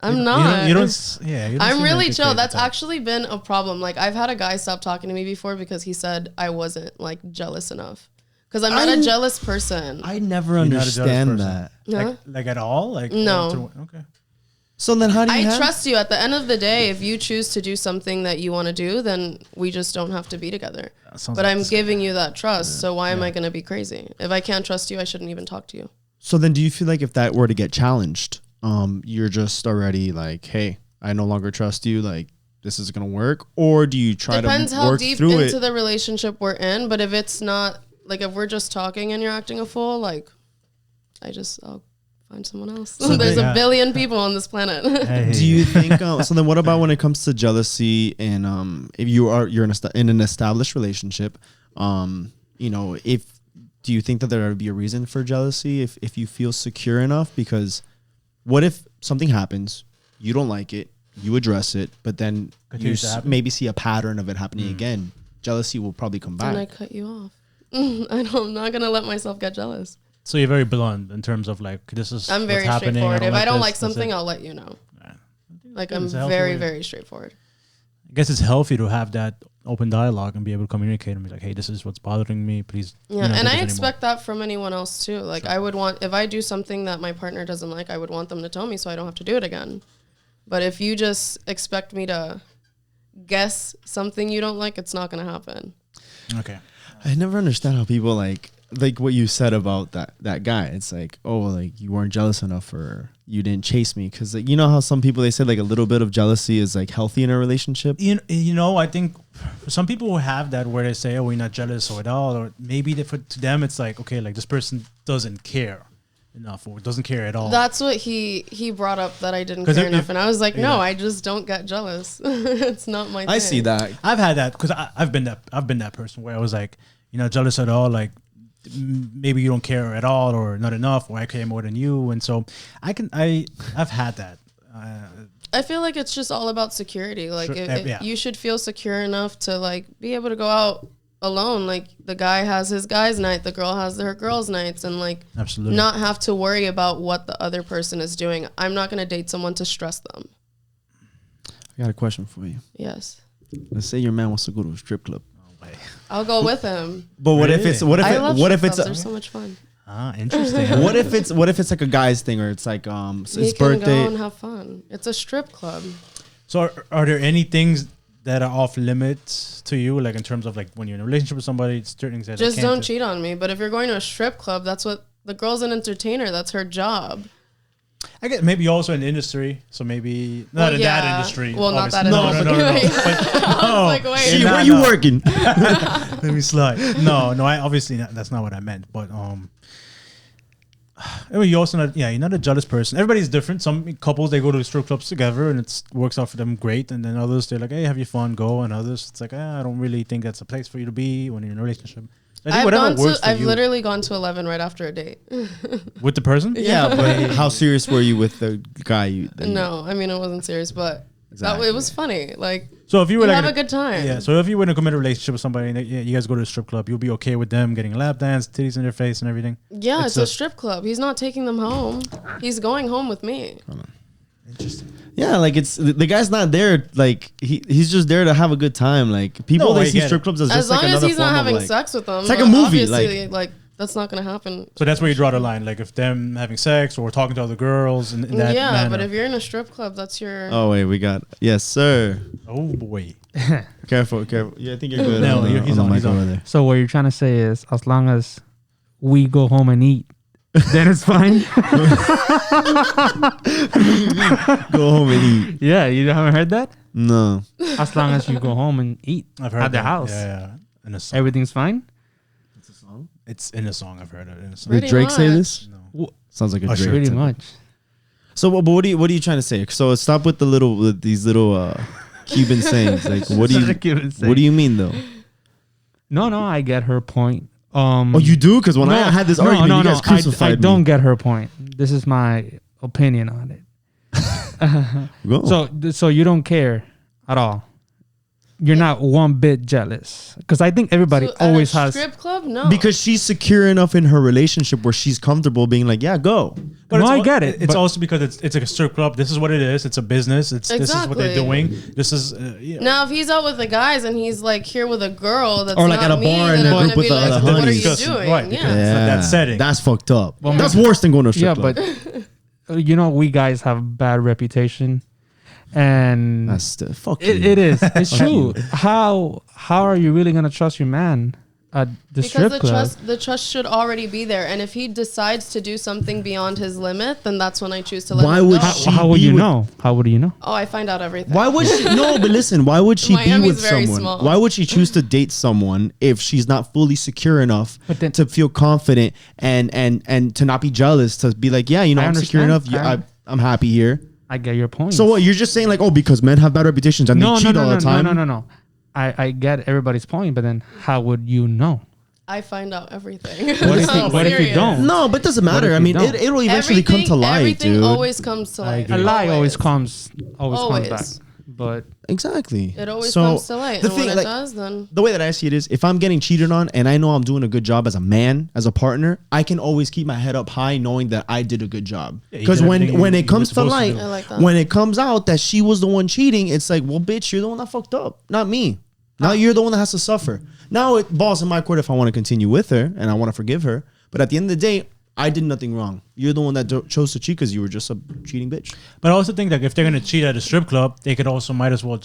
I'm not. You don't yeah. You don't I'm seem really like a chill. crazy That's type. actually been a problem. Like I've had a guy stop talking to me before because he said I wasn't like jealous enough. Because I'm not a jealous person. I never You're not a jealous understand person. that. Huh? Like at all? Like No. Okay. So then, how do you? I trust you. At the end of the day, if you choose to do something that you want to do, then we just don't have to be together. That sounds But like I'm this- giving you that trust. So why am I going to be crazy? If I can't trust you, I shouldn't even talk to you. So then, do you feel like if that were to get challenged, you're just already like, hey, I no longer trust you. Like this is gonna work, or do you try Depends to how work deep through into it? the relationship we're in. But if it's not, like if we're just talking and you're acting a fool, like I'll find someone else. There's yeah. a billion people on this planet. Hey. Do you think? So then, what about when it comes to jealousy and if you're in an established relationship, if do you think that there would be a reason for jealousy if you feel secure enough? Because what if something happens, you don't like it, you address it, but then you Continues to happen? maybe see a pattern of it happening again. Jealousy will probably come And I back. cut you off. I'm not gonna let myself get jealous. So you're very blunt in terms of like this is. I'm very what's happening. straightforward. If I don't this, like that's something, it. I'll let you know. Yeah. Like good. I'm It's a healthy very, way. very straightforward. I guess it's healthy to have that open dialogue and be able to communicate and be like, hey, this is what's bothering me. Please. Yeah, do and this I anymore. expect that from anyone else too. Like I would want, if I do something that my partner doesn't like, I would want them to tell me so I don't have to do it again. But if you just expect me to guess something you don't like, it's not gonna happen. Okay. I never understand how people like what you said about that guy. It's like, oh, like you weren't jealous enough or you didn't chase me. Because like, you know how some people, they say like a little bit of jealousy is like healthy in a relationship. You know, I think for some people who have that where they say, oh, we're not jealous or at all, or maybe to them it's like, okay, like this person doesn't care enough or doesn't care at all. That's what he brought up, that I didn't 'Cause care if- enough, and I was like, no, yeah. I just don't get jealous. It's not my thing. I see that. I've had that because I've been that person where I was like, you're not jealous at all, like maybe you don't care at all or not enough, or I care more than you, and so I've had that. I feel like it's just all about security. Like Sure, yeah. you should feel secure enough to like be able to go out alone. Like the guy has his guy's night, the girl has her girl's nights, and like Absolutely. not have to worry about what the other person is doing. I'm not gonna date someone to stress them. I got a question for you. Yes, Let's say your man wants to go to a strip club. I'll go with him. But what if Really? it's what if I love what if strip it's clubs. They're so much fun. Interesting. what if it's like a guy's thing or it's like it's You his can birthday. go and have fun. It's a strip club. So are there any things that are off limits to you, like in terms of like when you're in a relationship with somebody, it's certain things that Just can't don't do? cheat on me. But if you're going to a strip club, that's what the girl's an entertainer. That's her job. I guess maybe also in the industry, so maybe not Well, in yeah. that industry. Well, not that obviously. No. industry. But, no, like, wait. Gee, Nah, where you no. working? Let me slide. No, I obviously that's not what I meant. But I mean, you're also not. Yeah, you're not a jealous person. Everybody's different. Some couples they go to strip clubs together and it works out for them great, and then others they're like, hey, have your fun, go, and others it's like, I don't really think that's a place for you to be when you're in a relationship. I think whatever works for I've you literally gone to 11 right after a date. with the person. Yeah, but how serious were you with the guy? No, I mean, it wasn't serious, but it was funny. Like, So if you were you like have a good time. Yeah. So if you were in a committed relationship with somebody and you guys go to a strip club, you'll be okay with them getting a lap dance, titties in their face, and everything. Yeah, it's a just- strip club. He's not taking them home. He's going home with me. Interesting. Yeah, like it's the guy's not there. Like he's just there to have a good time. Like people, No, they I see get strip it. clubs as As just long like as another he's not form of, having like, sex with them. It's like a movie, Obviously, like that's not going to happen. So that's where you draw the line. Like if them having sex or talking to other girls in that Yeah, manner. but if you're in a strip club, that's your... Oh wait, we got yes, sir. Oh boy. Careful. Yeah, I think you're good. No, on the- he's the on, mic he's on. over there. So what you're trying to say is, as long as we go home and eat, then it's fine. Go home and eat. Yeah, you haven't heard that? No. As long as you go home and eat I've heard at the that. house, Yeah. And a song. everything's fine. It's in a song. I've heard it in a song. Did Pretty Drake say much. this? No. Sounds like a Usher. Drake. Pretty type. much. So, but what are you trying to say? So stop with these little Cuban sayings. Like, what do Such a Cuban saying. what do you mean though? No, I get her point. Oh, you do? Because when I had this argument, you guys crucified I me. don't get her point. This is my opinion on it. Go. So you don't care at all. You're not one bit jealous, because I think everybody So at always a has. strip club. No, Because she's secure enough in her relationship where she's comfortable being like, yeah, go. But No, it's I al- get it, It's but- also because it's a strip club. This is what it is. It's a business. This is what they're Exactly. doing. This is now if he's out with the guys and he's like here with a girl that's Or like not at a me, bar then in a I'm group gonna with be the like, other what are honeys. you doing? Right, because- Yeah. not that setting. That's fucked up. Well, That's worse than going to a strip Yeah, club. but you know, we guys have bad reputation, and That's the fuck it you. is. It's true. How are you really gonna trust your man at the Because strip club? the trust should already be there, and if he decides to do something beyond his limit, then that's when I choose to let Why him would go. she- How would be you with- know? How would you know? Oh, I find out everything. Why would she? No, but listen. Why would she be Miami's with very someone? small. Why would she choose to date someone if she's not fully secure enough But then- to feel confident and to not be jealous? To be like, yeah, you know, I I'm secure enough. understand. I'm happy here. I get your point. So what? You're just saying like, oh, because men have bad reputations and they cheat all the time. No. I get everybody's point, but then how would you know? I find out everything. What if you don't? No, but it doesn't What matter. if I you mean, don't? it'll eventually come to light, everything dude. always comes to light. agree. A lie always Always. comes back. But Exactly. It always So, comes to light. the And thing, when it like, does, then the way that I see it is, if I'm getting cheated on and I know I'm doing a good job as a man, as a partner, I can always keep my head up high knowing that I did a good job. Yeah, you Because did when everything it you comes were to supposed to light, do. I like that. when it comes out that she was the one cheating, it's like, well, bitch, you're the one that fucked up, not me. Now you're the one that has to suffer. Now it balls in my court if I want to continue with her and I want to forgive her. But at the end of the day, I did nothing wrong. You're the one that chose to cheat because you were just a cheating bitch. But I also think that if they're gonna cheat at a strip club, they could also might as well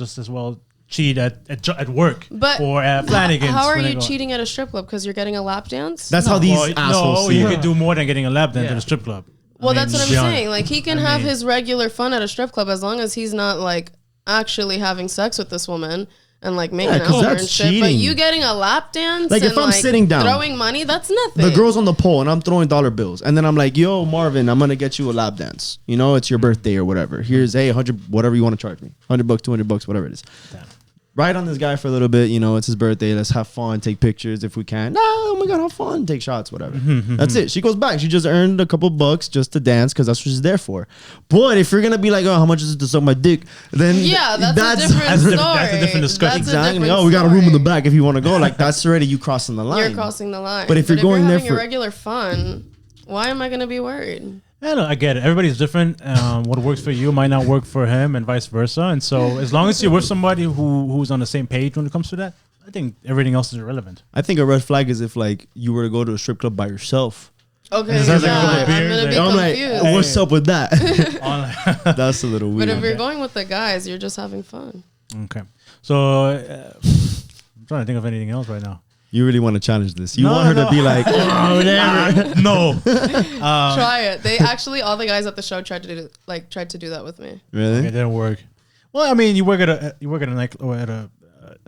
cheat at work But or at Flanagan's. how are when they you go- cheating at a strip club? Because you're getting a lap dance? That's how these Well, assholes no, see you it. could do more than getting a lap dance Yeah. at a strip club. Well, I mean, that's what I'm to be honest. saying. Like he can I have mean- his regular fun at a strip club as long as he's not like actually having sex with this woman and like making Yeah, 'cause out with her that's and shit. But cheating. you getting a lap dance, Like, and if I'm sitting down, throwing money, that's nothing. The girl's on the pole and I'm throwing dollar bills. And then I'm like, yo, Marvin, I'm going to get you a lap dance. You know, it's your birthday or whatever. Here's, hey, 100, whatever you want to charge me. $100, $200, whatever it is. Damn. Ride on this guy for a little bit. You know, it's his birthday. Let's have fun, take pictures if we can. No, oh my God, have fun, take shots, whatever. That's it. She goes back. She just earned a couple bucks just to dance because that's what she's there for. But if you're going to be like, oh, how much is it to suck my dick? Then yeah, that's a different story. That's a different discussion. That's a Exactly. different Oh, we got a room in the story. back if you want to go. Like, that's already you crossing the line. You're crossing the line. But if you're going there having for- your regular fun, why am I going to be worried? I get it. Everybody's different. What works for you might not work for him, and vice versa. And so, as long as you're with somebody who's on the same page when it comes to that, I think everything else is irrelevant. I think a red flag is if, like, you were to go to a strip club by yourself. Okay, It sounds like a yeah, couple I'm beers going to be there. I'm like, confused. what's up with that? On- That's a little weird. But if you're going with the guys, you're just having fun. okay. So, I'm trying to think of anything else right now. You really want to challenge this. You No, want her no. to be like, oh, whatever. No. Try it. They actually, all the guys at the show tried to do that with me. Really? It didn't work. Well, I mean, you work at a night or at a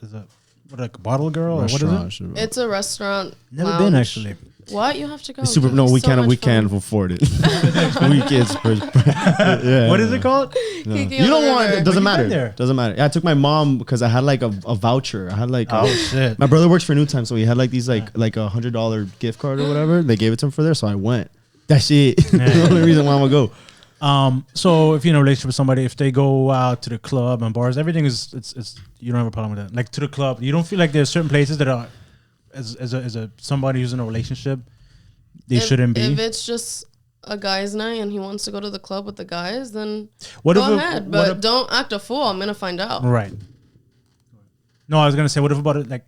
as a what, like a bottle girl or what is it? Restaurant. It's a restaurant. Never lounge. been actually. What? You have to go. It's super. Dude, No, it's we so can't. much We fun. can't afford it. We kids. Yeah. What is it called? No. Kiki You on don't the want. river. It doesn't Well, you've matter. been there. Doesn't matter. Yeah, I took my mom because I had like a voucher. I had like. Oh shit. My brother works for New Time, so he had like these like $100 gift card or whatever. They gave it to him for there, so I went. That's it. The only reason why I'm gonna go. So if you're in a relationship with somebody, if they go out to the club and bars, everything is it's you don't have a problem with that. Like to the club, you don't feel like there's certain places that are as a somebody who's in a relationship, they shouldn't be. If it's just a guy's night and he wants to go to the club with the guys, then What go if ahead. what But if- don't act a fool. I'm gonna find out. right? No, I was gonna say, what if about it? Like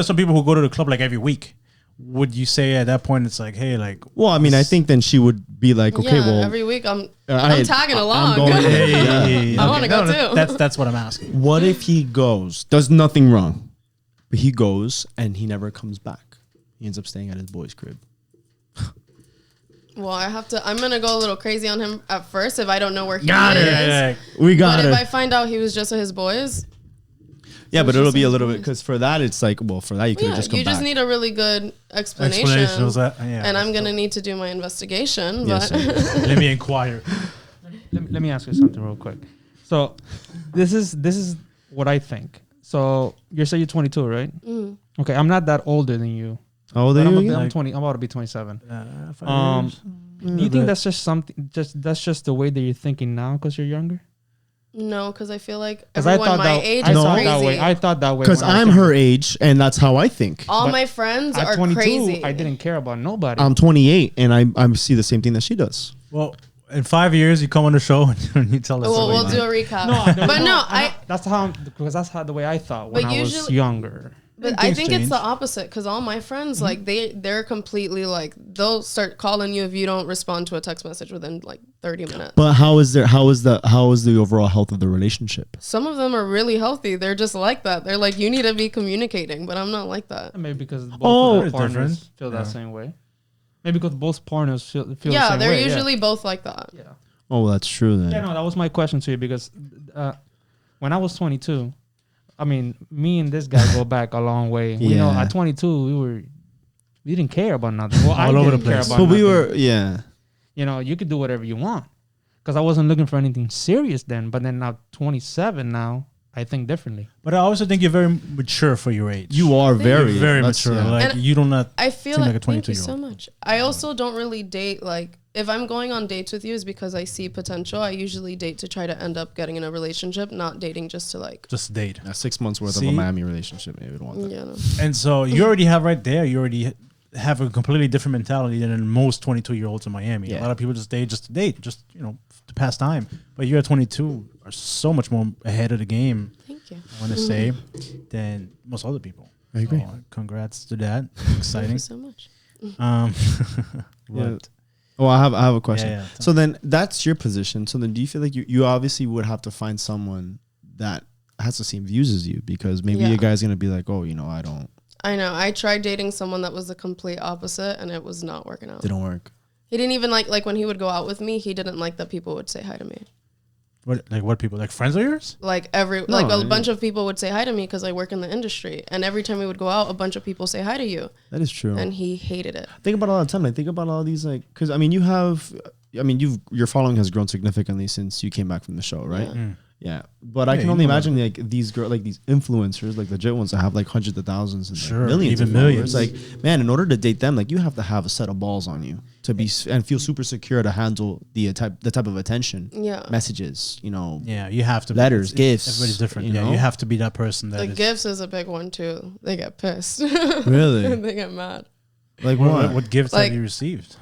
some people who go to the club like every week. Would you say at that point it's like, hey, like, Well, I mean, I think then she would be like, okay, yeah, well, every week I'm I- tagging I'm along. going- hey, I wanna go no, too. That's what I'm asking. what if he goes, does nothing wrong, but he goes and he never comes back? He ends up staying at his boy's crib. Well, I'm gonna go a little crazy on him at first if I don't know where he Got is. it. We got But it. if I find out he was just at his boys, Yeah, but Which it'll is be a so little bit nice. because for that it's like, well, for that you could have Yeah, just come you back. just need a really good explanation. Was that, yeah, And I'm gonna need to do my investigation. Yes, But let me inquire. Let me ask you something real quick. So, this is what I think. So you say you're 22, right? Mm. Okay, I'm not that older than you. How old But are you I'm again? 20. I'm about to be 27. 5 years. Do you think that's just something? That's just the way that you're thinking now because you're younger? No, because I feel like 'Cause everyone my age I is thought crazy. that way. I thought that way Because when I was I'm younger. her age, and that's how I think. All But my friends At are 22, crazy. I didn't care about nobody. I'm 28, and I see the same thing that she does. Well, in 5 years, you come on the show and you tell us. We'll what do you a recap. no, but no, I. That's how because that's how the way I thought when But I was usually- younger. But I think it's the opposite because all my friends like they're completely like they'll start calling you if you don't respond to a text message within like 30 minutes. But how is the overall health of the relationship? Some of them are really healthy. They're just like that. They're like you need to be communicating, but I'm not like that. Maybe because both Oh, of the it's partners different. feel that same way. Maybe because both partners feel the Yeah, same they're way. usually both like that. Yeah. Oh, well, that's true then. Yeah, no, that was my question to you because when I was 22, I mean, me and this guy go back a long way. We know Yeah. at 22 we didn't care about nothing. Well, I All over didn't the care place. about But we nothing. were, yeah. You know, you could do whatever you want because I wasn't looking for anything serious then. But then now 27 now, I think differently. But I also think you're very mature for your age. You are very, You're very that's- mature. yeah. Like And you do not. I feel Seem like like, a thank you 22-year-old. so much. I also don't really date like if I'm going on dates with you is because I see potential. I usually date to try to end up getting in a relationship, not dating just to like Just date. 6 months worth of See? a Miami relationship. Maybe we don't want that. you know. And so you already have right there. You already have a completely different mentality than most 22-year-olds in Miami. Yeah. A lot of people just date just to date, just to pass time. But you at 22 are so much more ahead of the game. Thank you. I want to say than most other people. I agree. So, congrats to that. Thank Exciting. you so much. What? Oh, I have a question. Yeah, yeah. So then that's your position. So then do you feel like you obviously would have to find someone that has the same views as you because maybe Yeah. a guy's going to be like, oh, I don't, I know. I tried dating someone that was the complete opposite and it was not working out. didn't work. He didn't even like when he would go out with me, he didn't like that people would say hi to me. What people? Like friends of yours? Like a bunch of people would say hi to me because I work in the industry. And every time we would go out, a bunch of people say hi to you. That is true. And he hated it. Think about it all the time. Like think about all these because your following has grown significantly since you came back from the show, right? Yeah. Yeah, but I Yeah, can you only know imagine like these these influencers, like legit ones that have like hundreds of thousands and Sure, like millions, even of followers. millions. Like, man, in order to date them, like you have to have a set of balls on you to be and feel super secure to handle the type of attention, Yeah. messages, Yeah, you have to. Letters, gifts, Everybody's different. you Yeah, know? you have to be that person that The is- gifts is a big one too. They get pissed. Really? They get mad. Like What gifts Like- have you received?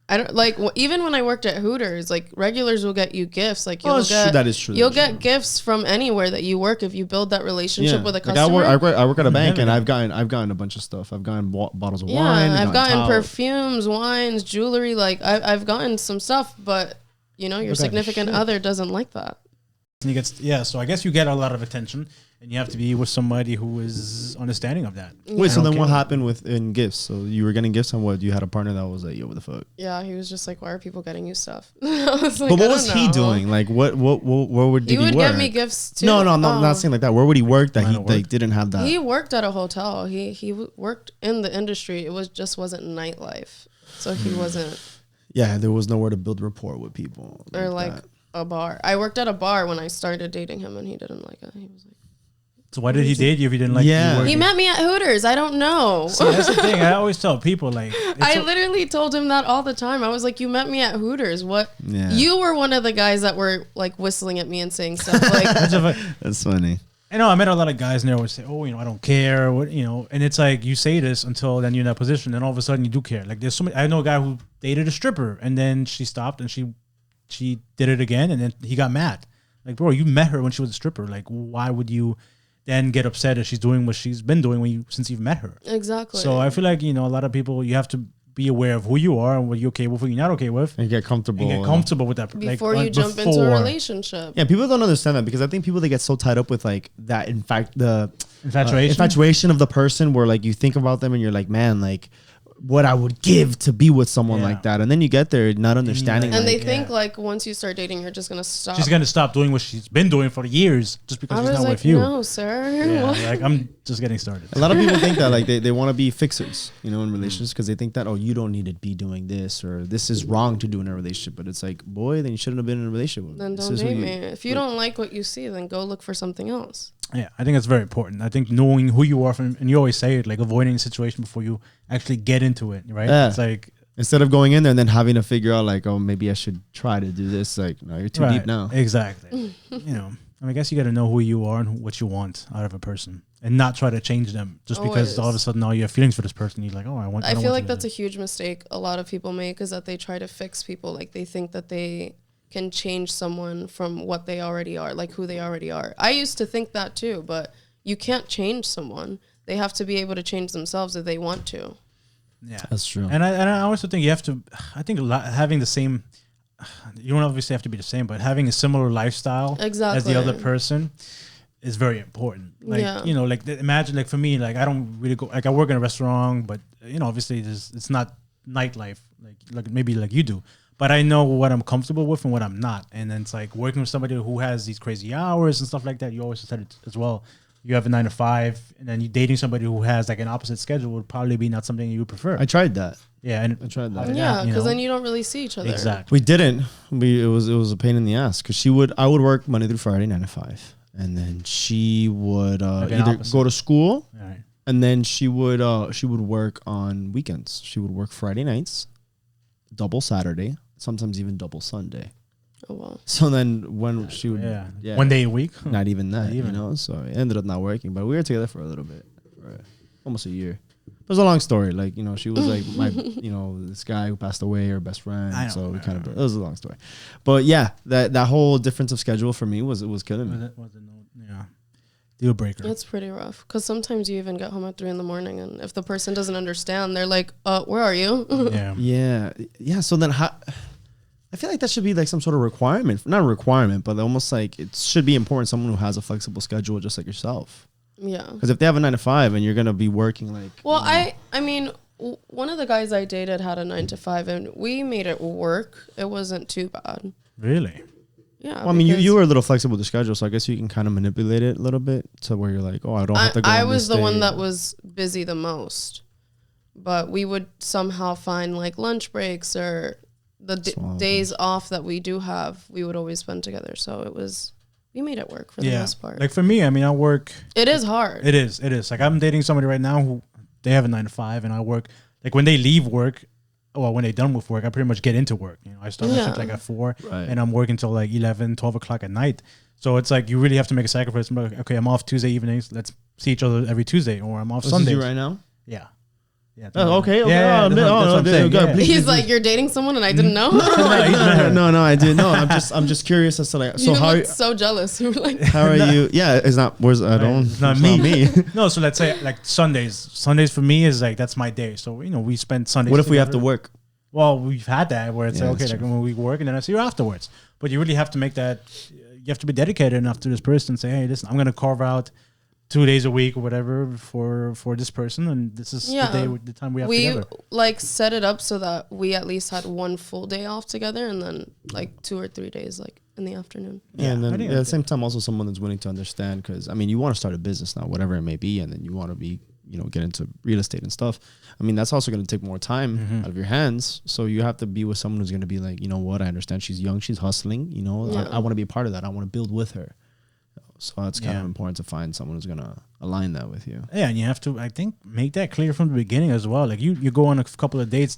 I don't like even when I worked at Hooters, like regulars will get you gifts. Like you'll Oh, it's get true. That is true. you'll That is get gifts from anywhere that you work if you build that relationship with a Like customer. I work at a bank, and Never. I've gotten a bunch of stuff. I've gotten bottles of yeah, wine. I've gotten towels. perfumes, wines, jewelry. Like I've gotten some stuff, but your Look at significant shit. other doesn't like that. And you get so I guess you get a lot of attention, and you have to be with somebody who is understanding of that. Wait, so I don't then what care. happened in gifts? So you were getting gifts on what? You had a partner that was like, yo, what the fuck? Yeah, he was just like, "Why are people getting you stuff?" I was like, But what "I was don't he know." doing? Like, where did He would work? get me gifts too. No, I'm Oh. not saying like that. Where would he work that Line he of like work? didn't have that? He worked at a hotel. He worked in the industry. It wasn't nightlife, so he wasn't Yeah, there was nowhere to build rapport with people. or like that. a bar. I worked at a bar when I started dating him, and he didn't like it. He was like, So why did he date you if he didn't like Yeah. you? he working? met me at Hooters. I don't know. See, that's the thing. I always tell people like I literally told him that all the time. I was like, "You met me at Hooters. What? Yeah. You were one of the guys that were like whistling at me and saying stuff like." That's funny. I know I met a lot of guys and they always say, "Oh, I don't care," what and it's like you say this until then you're in that position, and all of a sudden you do care. Like there's so many. I know a guy who dated a stripper, and then she stopped, and she did it again, and then he got mad. Like, bro, you met her when she was a stripper. Like, why would you then get upset if she's doing what she's been doing since you've met her? Exactly. So I feel like a lot of people, you have to be aware of who you are and what you're okay with, what you're not okay with, And get comfortable. and get comfortable with that before like, you jump into a before. relationship. Yeah, people don't understand that because I think people they get so tied up with like that. In fact, the Infatuation. infatuation of the person, where like you think about them and you're like, man, like what I would give to be with someone Yeah. like that. And then you get there not understanding. And like, they think like once you start dating, you're just gonna stop. She's gonna stop doing what she's been doing for years just because I she's was not like, with you. no, sir. Yeah, What? like I'm just getting started. a lot of people think that like they want to be fixers, you know, in relationships because they think that, oh, you don't need to be doing this or this is wrong to do in a relationship. But it's like, boy, then you shouldn't have been in a relationship with me. Then This don't is who date you- me. If you don't like what you see, then go look for something else. Yeah, I think that's very important. I think knowing who you are from, and you always say it, like avoiding a situation before you actually get into it, right? Yeah. It's like Instead of going in there and then having to figure out like, oh, maybe I should try to do this. Like, no, you're too right, deep now. Exactly. You know, I mean, I guess you got to know who you are and what you want out of a person, and not try to change them just because Always. all of a sudden now you have feelings for this person. You're like, oh, I want. I don't feel want like you that's a to- huge mistake a lot of people make, is that they try to fix people. Like they think that they can change someone from what they already are, like who they already are. I used to think that too, but you can't change someone. They have to be able to change themselves if they want to. Yeah, That's true. And I also think you have to. I think having the same. You don't obviously have to be the same, but having a similar lifestyle as Exactly. the other person is very important. Like Yeah. you know, like imagine like for me, like I don't really go. Like I work in a restaurant, but you know, obviously it's not nightlife like maybe like you do. But I know what I'm comfortable with and what I'm not. And then it's like working with somebody who has these crazy hours and stuff like that. You always said it as well. You have a 9 to 5, and then you dating somebody who has like an opposite schedule would probably be not something you would prefer. I tried that. Yeah, and I tried that. Yeah, you because know? then you don't really see each other. Exactly. We didn't. It was a pain in the ass because I would work Monday through Friday 9 to 5, and then she would Like an either opposite. go to school, All right. and then she would work on weekends. She would work Friday nights, double Saturday, sometimes even double Sunday. Oh well. So then when she would, Yeah. 1 day a week. not even that, Not even. you know. So it ended up not working, but we were together for a little bit, for almost a year. It was a long story. Like, you know, she was like my, you know, this guy who passed away, her best friend. I know. So we kind of, it was a long story. But yeah, that whole difference of schedule for me was killing me. Was it yeah. Deal breaker. It's pretty rough because sometimes you even get home at 3 a.m, and if the person doesn't understand, they're like, where are you?" Yeah. Yeah. So then I feel like that should be like some sort of requirement, not a requirement, but almost like it should be important. Someone who has a flexible schedule, just like yourself. Yeah. Because if they have a 9 to 5 and you're going to be working like, Well, I mean, one of the guys I dated had a 9 to 5, and we made it work. It wasn't too bad. Really? Yeah. well, I mean, you because were a little flexible with the schedule, so I guess you can kind of manipulate it a little bit to where you're like, oh, I don't have to go. I on was this the one day. that was busy the most, but we would somehow find like lunch breaks or the days off that we do have. We would always spend together. So we made it work for the most part. Like for me, I mean, I work. It is hard. It is. Like I'm dating somebody right now who they have a 9 to 5, and I work. Like when they leave work, well, when they're done with work, I pretty much get into work. You know, I start my shift like at 4, Right. and I'm working till like 11, 12 o'clock at night. So it's like you really have to make a sacrifice. I'm like, okay, I'm off Tuesday evenings. Let's see each other every Tuesday, or I'm off This is Sundays. you right now? Yeah. Yeah. Oh, okay. Yeah, that's what I'm saying. go ahead, Yeah. please, He's please, like, you're dating someone and I didn't know. no, I did. No, I'm just curious as to like, so You how looked so jealous. You were like, are you? Yeah, it's not. Where's I don't. It's not me. No, so let's say like Sundays. Sundays for me is like that's my day. So you know we spend Sundays. What if we have to together. work? Well, we've had that where it's Yeah, like, okay, that's like true. when we work and then I see you afterwards. But you really have to make that. You have to be dedicated enough to this person. And say, hey, listen, I'm going to carve out 2 days a week or whatever for this person, and this is Yeah. the time we have we together. like set it up so that we at least had one full day off together, and then like 2 or 3 days like in the afternoon. Yeah, and I then think at the that's same time, also someone that's willing to understand, because I mean, you want to start a business now, whatever it may be, and then you want to be, you know, get into real estate and stuff. I mean, that's also going to take more time out of your hands. So you have to be with someone who's going to be like, you know what, I understand she's young, she's hustling, you know, Yeah. I want to be a part of that. I want to build with her. So that's kind Yeah. of important to find someone who's going to align that with you. Yeah, and you have to, I think, make that clear from the beginning as well. Like you go on a couple of dates.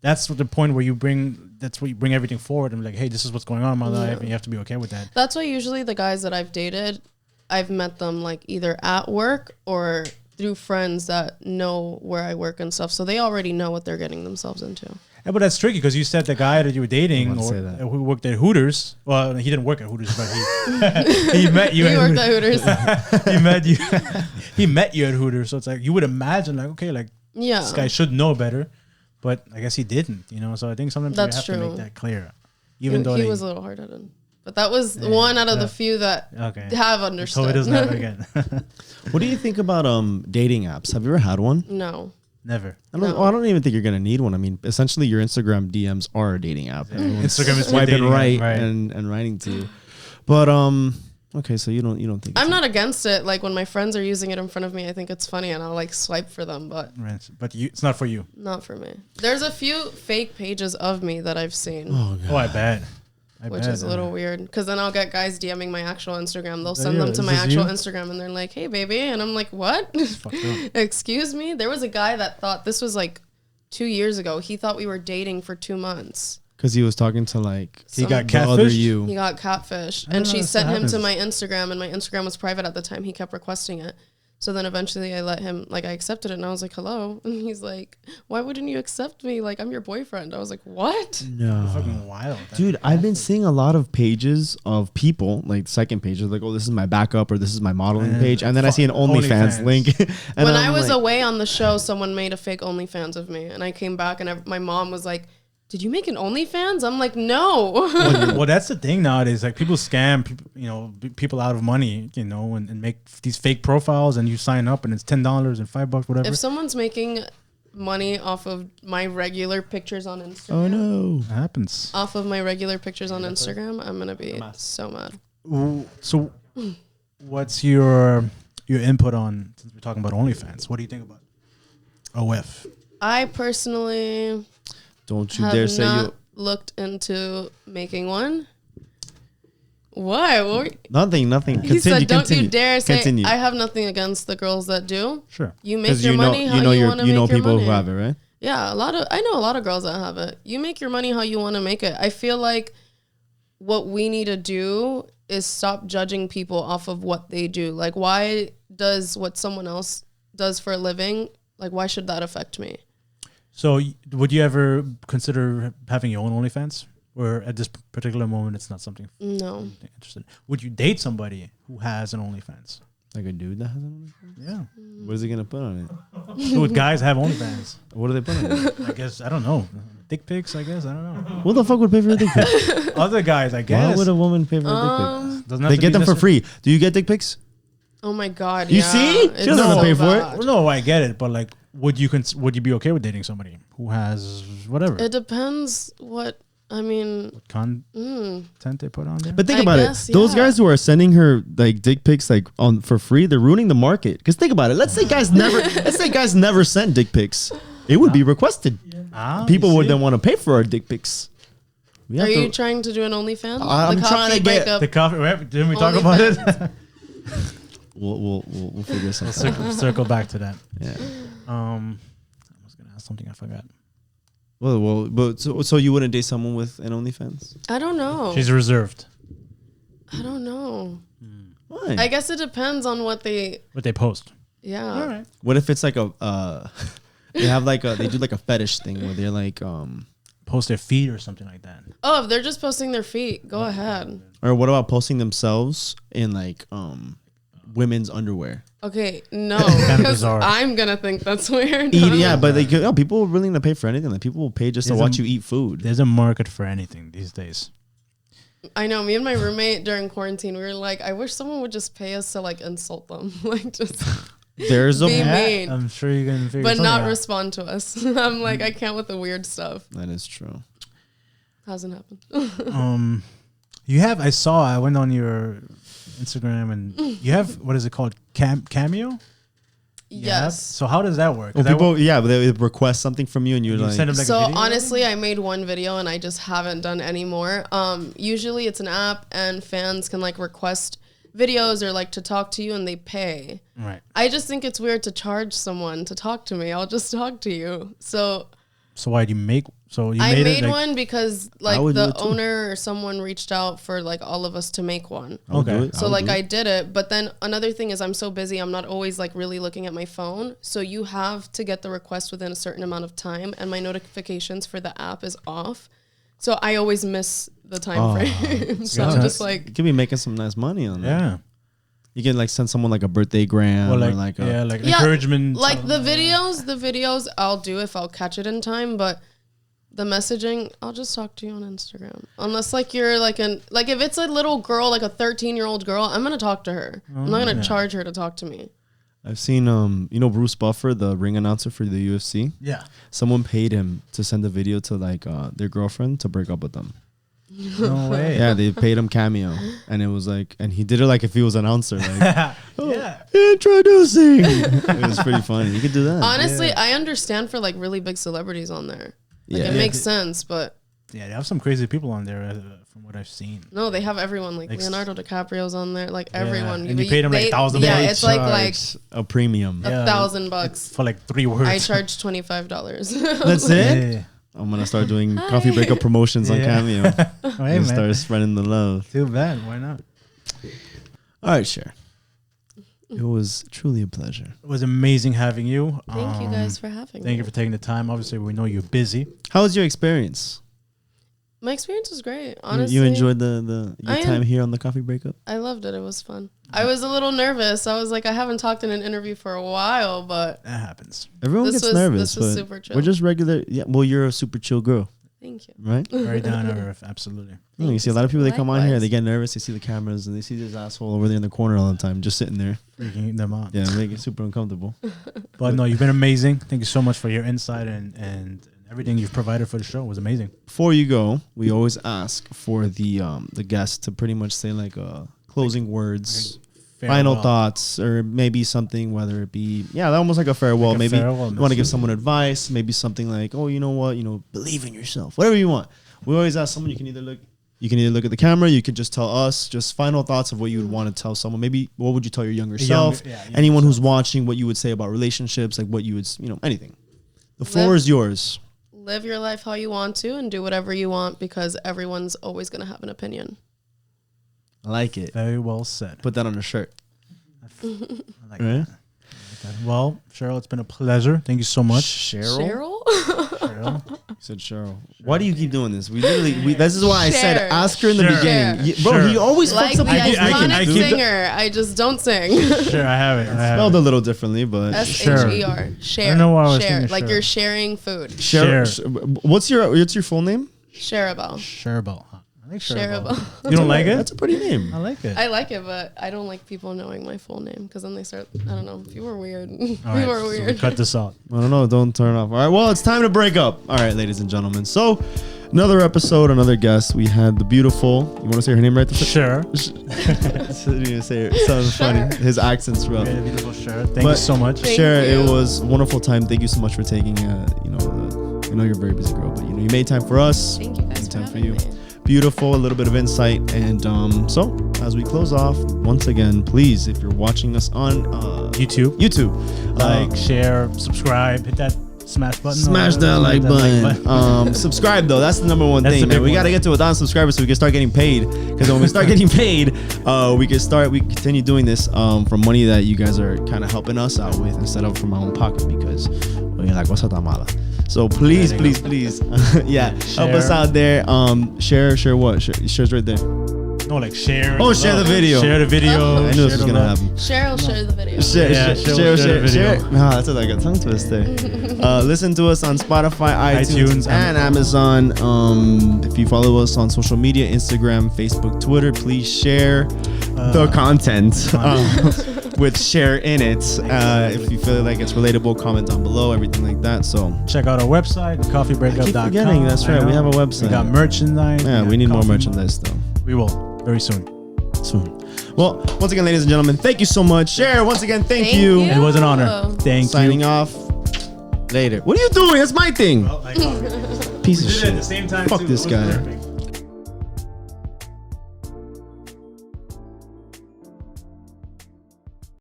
That's the point where you bring everything forward and like, hey, this is what's going on in my life, and you have to be okay with that. That's why usually the guys that I've dated, I've met them like either at work or through friends that know where I work and stuff. So they already know what they're getting themselves into. Yeah, but that's tricky because you said the guy that you were dating I or say that. who worked at Hooters. Well, he didn't work at Hooters, but he met you. He at worked Hooters. at Hooters. He met you. He met you at Hooters. So it's like you would imagine, like, okay, like Yeah. this guy should know better, but I guess he didn't. You know, so I think sometimes That's you have to true. make that clear, even though he they, was a little hard-headed. But that was one out of the few that okay. have So understood. it doesn't happen again. What do you think about dating apps? Have you ever had one? No. Never. I don't even think you're gonna need one. I mean, essentially, your Instagram DMs are a dating app. Instagram is swiping dating right, app, right. and writing to you. But okay, so you don't think I'm not against it. Like when my friends are using it in front of me, I think it's funny and I'll like swipe for them, but it's not for you. not for me. There's a few fake pages of me that I've seen. Oh, God. Oh, I bet. Which is a little weird because then I'll get guys DMing my actual Instagram. They'll send Yeah, them to is my this actual you? Instagram and they're like, "Hey, baby," and I'm like, "What? Fucked up. Excuse me." There was a guy that thought this was like 2 years ago. He thought we were dating for 2 months. Because he was talking to like He got the other catfish. you. He got catfish, I and know, she that's sent what him to happens. my Instagram, and my Instagram was private at the time. He kept requesting it. So then eventually I let him, like I accepted it and I was like, "Hello." And he's like, "Why wouldn't you accept me? Like I'm your boyfriend." I was like, "What?" No. Fucking wild. Dude, I've been seeing a lot of pages of people, like second pages, like, oh, this is my backup or this is my modeling And page. And then I see an OnlyFans OnlyFans. link. and When I I'm was like, away on the show, someone made a fake OnlyFans of me. And I came back and my mom was like, "Did you make an OnlyFans?" I'm like, "No." well, that's the thing nowadays. Like people scam, people out of money, and make these fake profiles, and you sign up, and it's $10 and $5, whatever. If someone's making money off of my regular pictures on Instagram, oh, no. It happens. off of my regular pictures on Instagram, I'm gonna be so mad. Ooh, so, what's your input on? Since we're talking about OnlyFans, what do you think about OF? I personally Don't you have dare say not you. looked into making one. Why? What were Nothing. he said, "Don't continue. you dare say." Continue. I have nothing against the girls that do. Sure. You make 'Cause your money how you want to make your people money. who have it, right? Yeah, I know a lot of girls that have it. You make your money how you want to make it. I feel like what we need to do is stop judging people off of what they do. Like, why does what someone else does for a living, like, why should that affect me? So, would you ever consider having your own OnlyFans, or at this particular moment, it's not something No. you're interested in? Would you date somebody who has an OnlyFans? Like a dude that has an OnlyFans? Yeah. What is he going to put on it? Dude, guys have OnlyFans. What do they put on it? I guess, I don't know. Dick pics, I guess, I don't know. Who the fuck would pay for a dick pic? Other guys, I guess. Why would a woman pay for a dick pic? Doesn't have They to get be them for necessary- free. Do you get dick pics? Oh my God. You yeah. see? She It's doesn't have to pay for it. bad. No, I get it, but like, would you be okay with dating somebody who has whatever It depends what, I mean, content they put on there? But think I about guess, it. Those yeah. guys who are sending her like dick pics like on for free, they're ruining the market. Because think about it. Let's say guys never sent dick pics. It would be requested. People would then want to pay for our dick pics. We have are you to- trying to do an OnlyFans? I'm The trying to coffee get breakup. the coffee. Didn't we talk about it? We'll figure something out. Circle back to that. Yeah. I was gonna ask something I forgot. But so you wouldn't date someone with an OnlyFans? I don't know. She's reserved. I don't know. Why? I guess it depends on what they, What they post. yeah. All right. What if it's like they have like they do like a fetish thing where they're like Post their feet or something like that. Oh, if they're just posting their feet, go ahead. or what about posting themselves in like women's underwear? Okay, no, Kinda because bizarre. I'm gonna think that's weird. Yeah, but they could, people are willing to pay for anything. Like people will pay just to There's watch a- you eat food. There's a market for anything these days. I know. Me and my roommate during quarantine, we were like, I wish someone would just pay us to like insult them, like just There's a Be mean. I'm sure you can figure but something not out. respond to us. I'm like, I can't with the weird stuff. that is true. Hasn't happened. I went on your Instagram and you have, what is it called? Cameo? Yes. So how does that work? 'Cause Well, people, but they request something from you and you're you like, send them like So a video? honestly, I made one video and I just haven't done any more. Usually it's an app and fans can like request videos or like to talk to you and they pay. Right. I just think it's weird to charge someone to talk to me. I'll just talk to you. So So why do you make, so you I made made it like, one because like would do the it too. owner or someone reached out for like all of us to make one. I'll do Okay. it. So I'll like do it. I did it, but then another thing is I'm so busy, I'm not always like really looking at my phone. So you have to get the request within a certain amount of time and my notifications for the app is off. So I always miss the time frame. So I'm just you like, could be making some nice money on that. yeah. You can like send someone like a birthday gram Or or like, like a, yeah, like yeah, encouragement. like the videos I'll do if I'll catch it in time, but the messaging, I'll just talk to you on Instagram. Unless like you're like if it's a little girl, like a 13-year-old girl, I'm going to talk to her. I'm not going to charge her to talk to me. I've seen you know Bruce Buffer, the ring announcer for the UFC. Yeah. Someone paid him to send a video to like their girlfriend to break up with them. No way. Yeah, they paid him cameo, and it was like, and he did it like if he was an announcer, like Yeah. introducing. It was pretty funny. You could do that. Honestly, I understand for like really big celebrities on there. Like, Yeah. it makes sense, but Yeah, they have some crazy people on there from what I've seen. no, they have everyone. Like Like, Leonardo DiCaprio's on there. Like everyone. and you paid him like $1,000 Yeah, bucks. it's like Charge a premium. Yeah. $1,000. For like 3 words. I charge $25. That's it. Yeah. I'm gonna start doing coffee breakup promotions on Yeah. Cameo. Oh, hey, And man. start spreading the love. Too bad. Why not? All right, Cher. It was truly a pleasure. It was amazing having you. Thank you guys for having me. Thank you for taking the time. Obviously, we know you're busy. How was your experience? My experience was great. You- Honestly, you enjoyed the your I time am- here on the coffee breakup? I loved it. It was fun. I was a little nervous. I was like, I haven't talked in an interview for a while, but That happens. Everyone This gets was- nervous, this was but super chill. we're just regular. Yeah, well, you're a super chill girl, thank you. right? Very down to earth. Absolutely. You see a lot of people, they come on here, Likewise. they get nervous, they see the cameras, and they see this asshole over there in the corner all the time, just sitting there. Freaking them out. Yeah, make it super uncomfortable. But no, you've been amazing. Thank you so much for your insight and everything you've provided for the show. It was amazing. Before you go, we always ask for the guests to pretty much say like closing words, final Farewell. thoughts, or maybe something, whether it be almost like a farewell. Like a maybe farewell you want to give message. someone advice. Maybe something like, oh, you know what, believe in yourself. Whatever you want. We always ask someone. You can either look at the camera. You could just tell us just final thoughts of what you would want to tell someone. Maybe what would you tell your younger self? Younger Anyone who's self. watching, what you would say about relationships, like what you would, anything. The floor is yours. Live your life how you want to and do whatever you want because everyone's always going to have an opinion. I like it. Very well said. Put that on a shirt. I like Right? that. Well, Cheryl, it's been a pleasure. Thank you so much. Cheryl? Cheryl. You said Cheryl. Why do you keep doing this? This is why I said Cher. ask her in the Cher. beginning. Cher. Bro, he always Like fucks up the the iconic keep- singer. I just don't sing. Sure, I have it. I have Spelled it. a little differently, but S-H-E-R. Share. I don't know why I was Share. thinking Like Cher. you're sharing food. Cher. What's your full name? Shareable. Cheryl. I like Cheryl. Shareable. You don't like it? That's a pretty name. I like it. I like it, but I don't like people knowing my full name because then they start, I don't know, people are weird. All People right, are so we weird. cut this out. I don't know. Don't turn off. All right. Well, it's time to break up. All right, ladies and gentlemen. So, another episode, another guest. We had the beautiful. You want to say her name right? Sure. You say it. Sounds funny. His accent's rough. Very beautiful Cher. Thank you But- so much. Thank Cher, it you. was a wonderful time. Thank you so much for taking. I know you're a very busy girl, but you made time for us. Thank you guys for Time for having you. me. Beautiful, a little bit of insight, and so as we close off, once again, please, if you're watching us on YouTube. Like, share, subscribe, hit that smash button. smash that like button. Subscribe though, that's the number one That's thing, the man. big We one. gotta get to 1,000 subscribers so we can start getting paid. Because when we start getting paid, we continue doing this from money that you guys are kind of helping us out with instead of from our own pocket. Because la cosa está mala. So please, There you please, yeah, help Share. us out there. Share what? Share's right there. No, like share. Oh, share the video. Share the video. I knew share this was the gonna love. happen. Cheryl, share the video. Share the video. No, that's like a tongue twister. Listen to us on Spotify, iTunes, iTunes, and Amazon. If you follow us on social media, Instagram, Facebook, Twitter, please share the content with share in it. If you feel like it's relatable, comment down below, everything like that. So Check out our website, coffeebreakup.com. I keep forgetting, that's right, I we know. have a website. We got merchandise. yeah, got we need more coffee merchandise though. We will very soon. Soon. Well, once again, ladies and gentlemen, thank you so much. Share once again, thank you. It was an honor. Thank Signing you. off. Later. What are you doing? That's my thing. Well, I copied it. Piece of We did it at shit. the same time. Fuck too. this It was guy. perfect.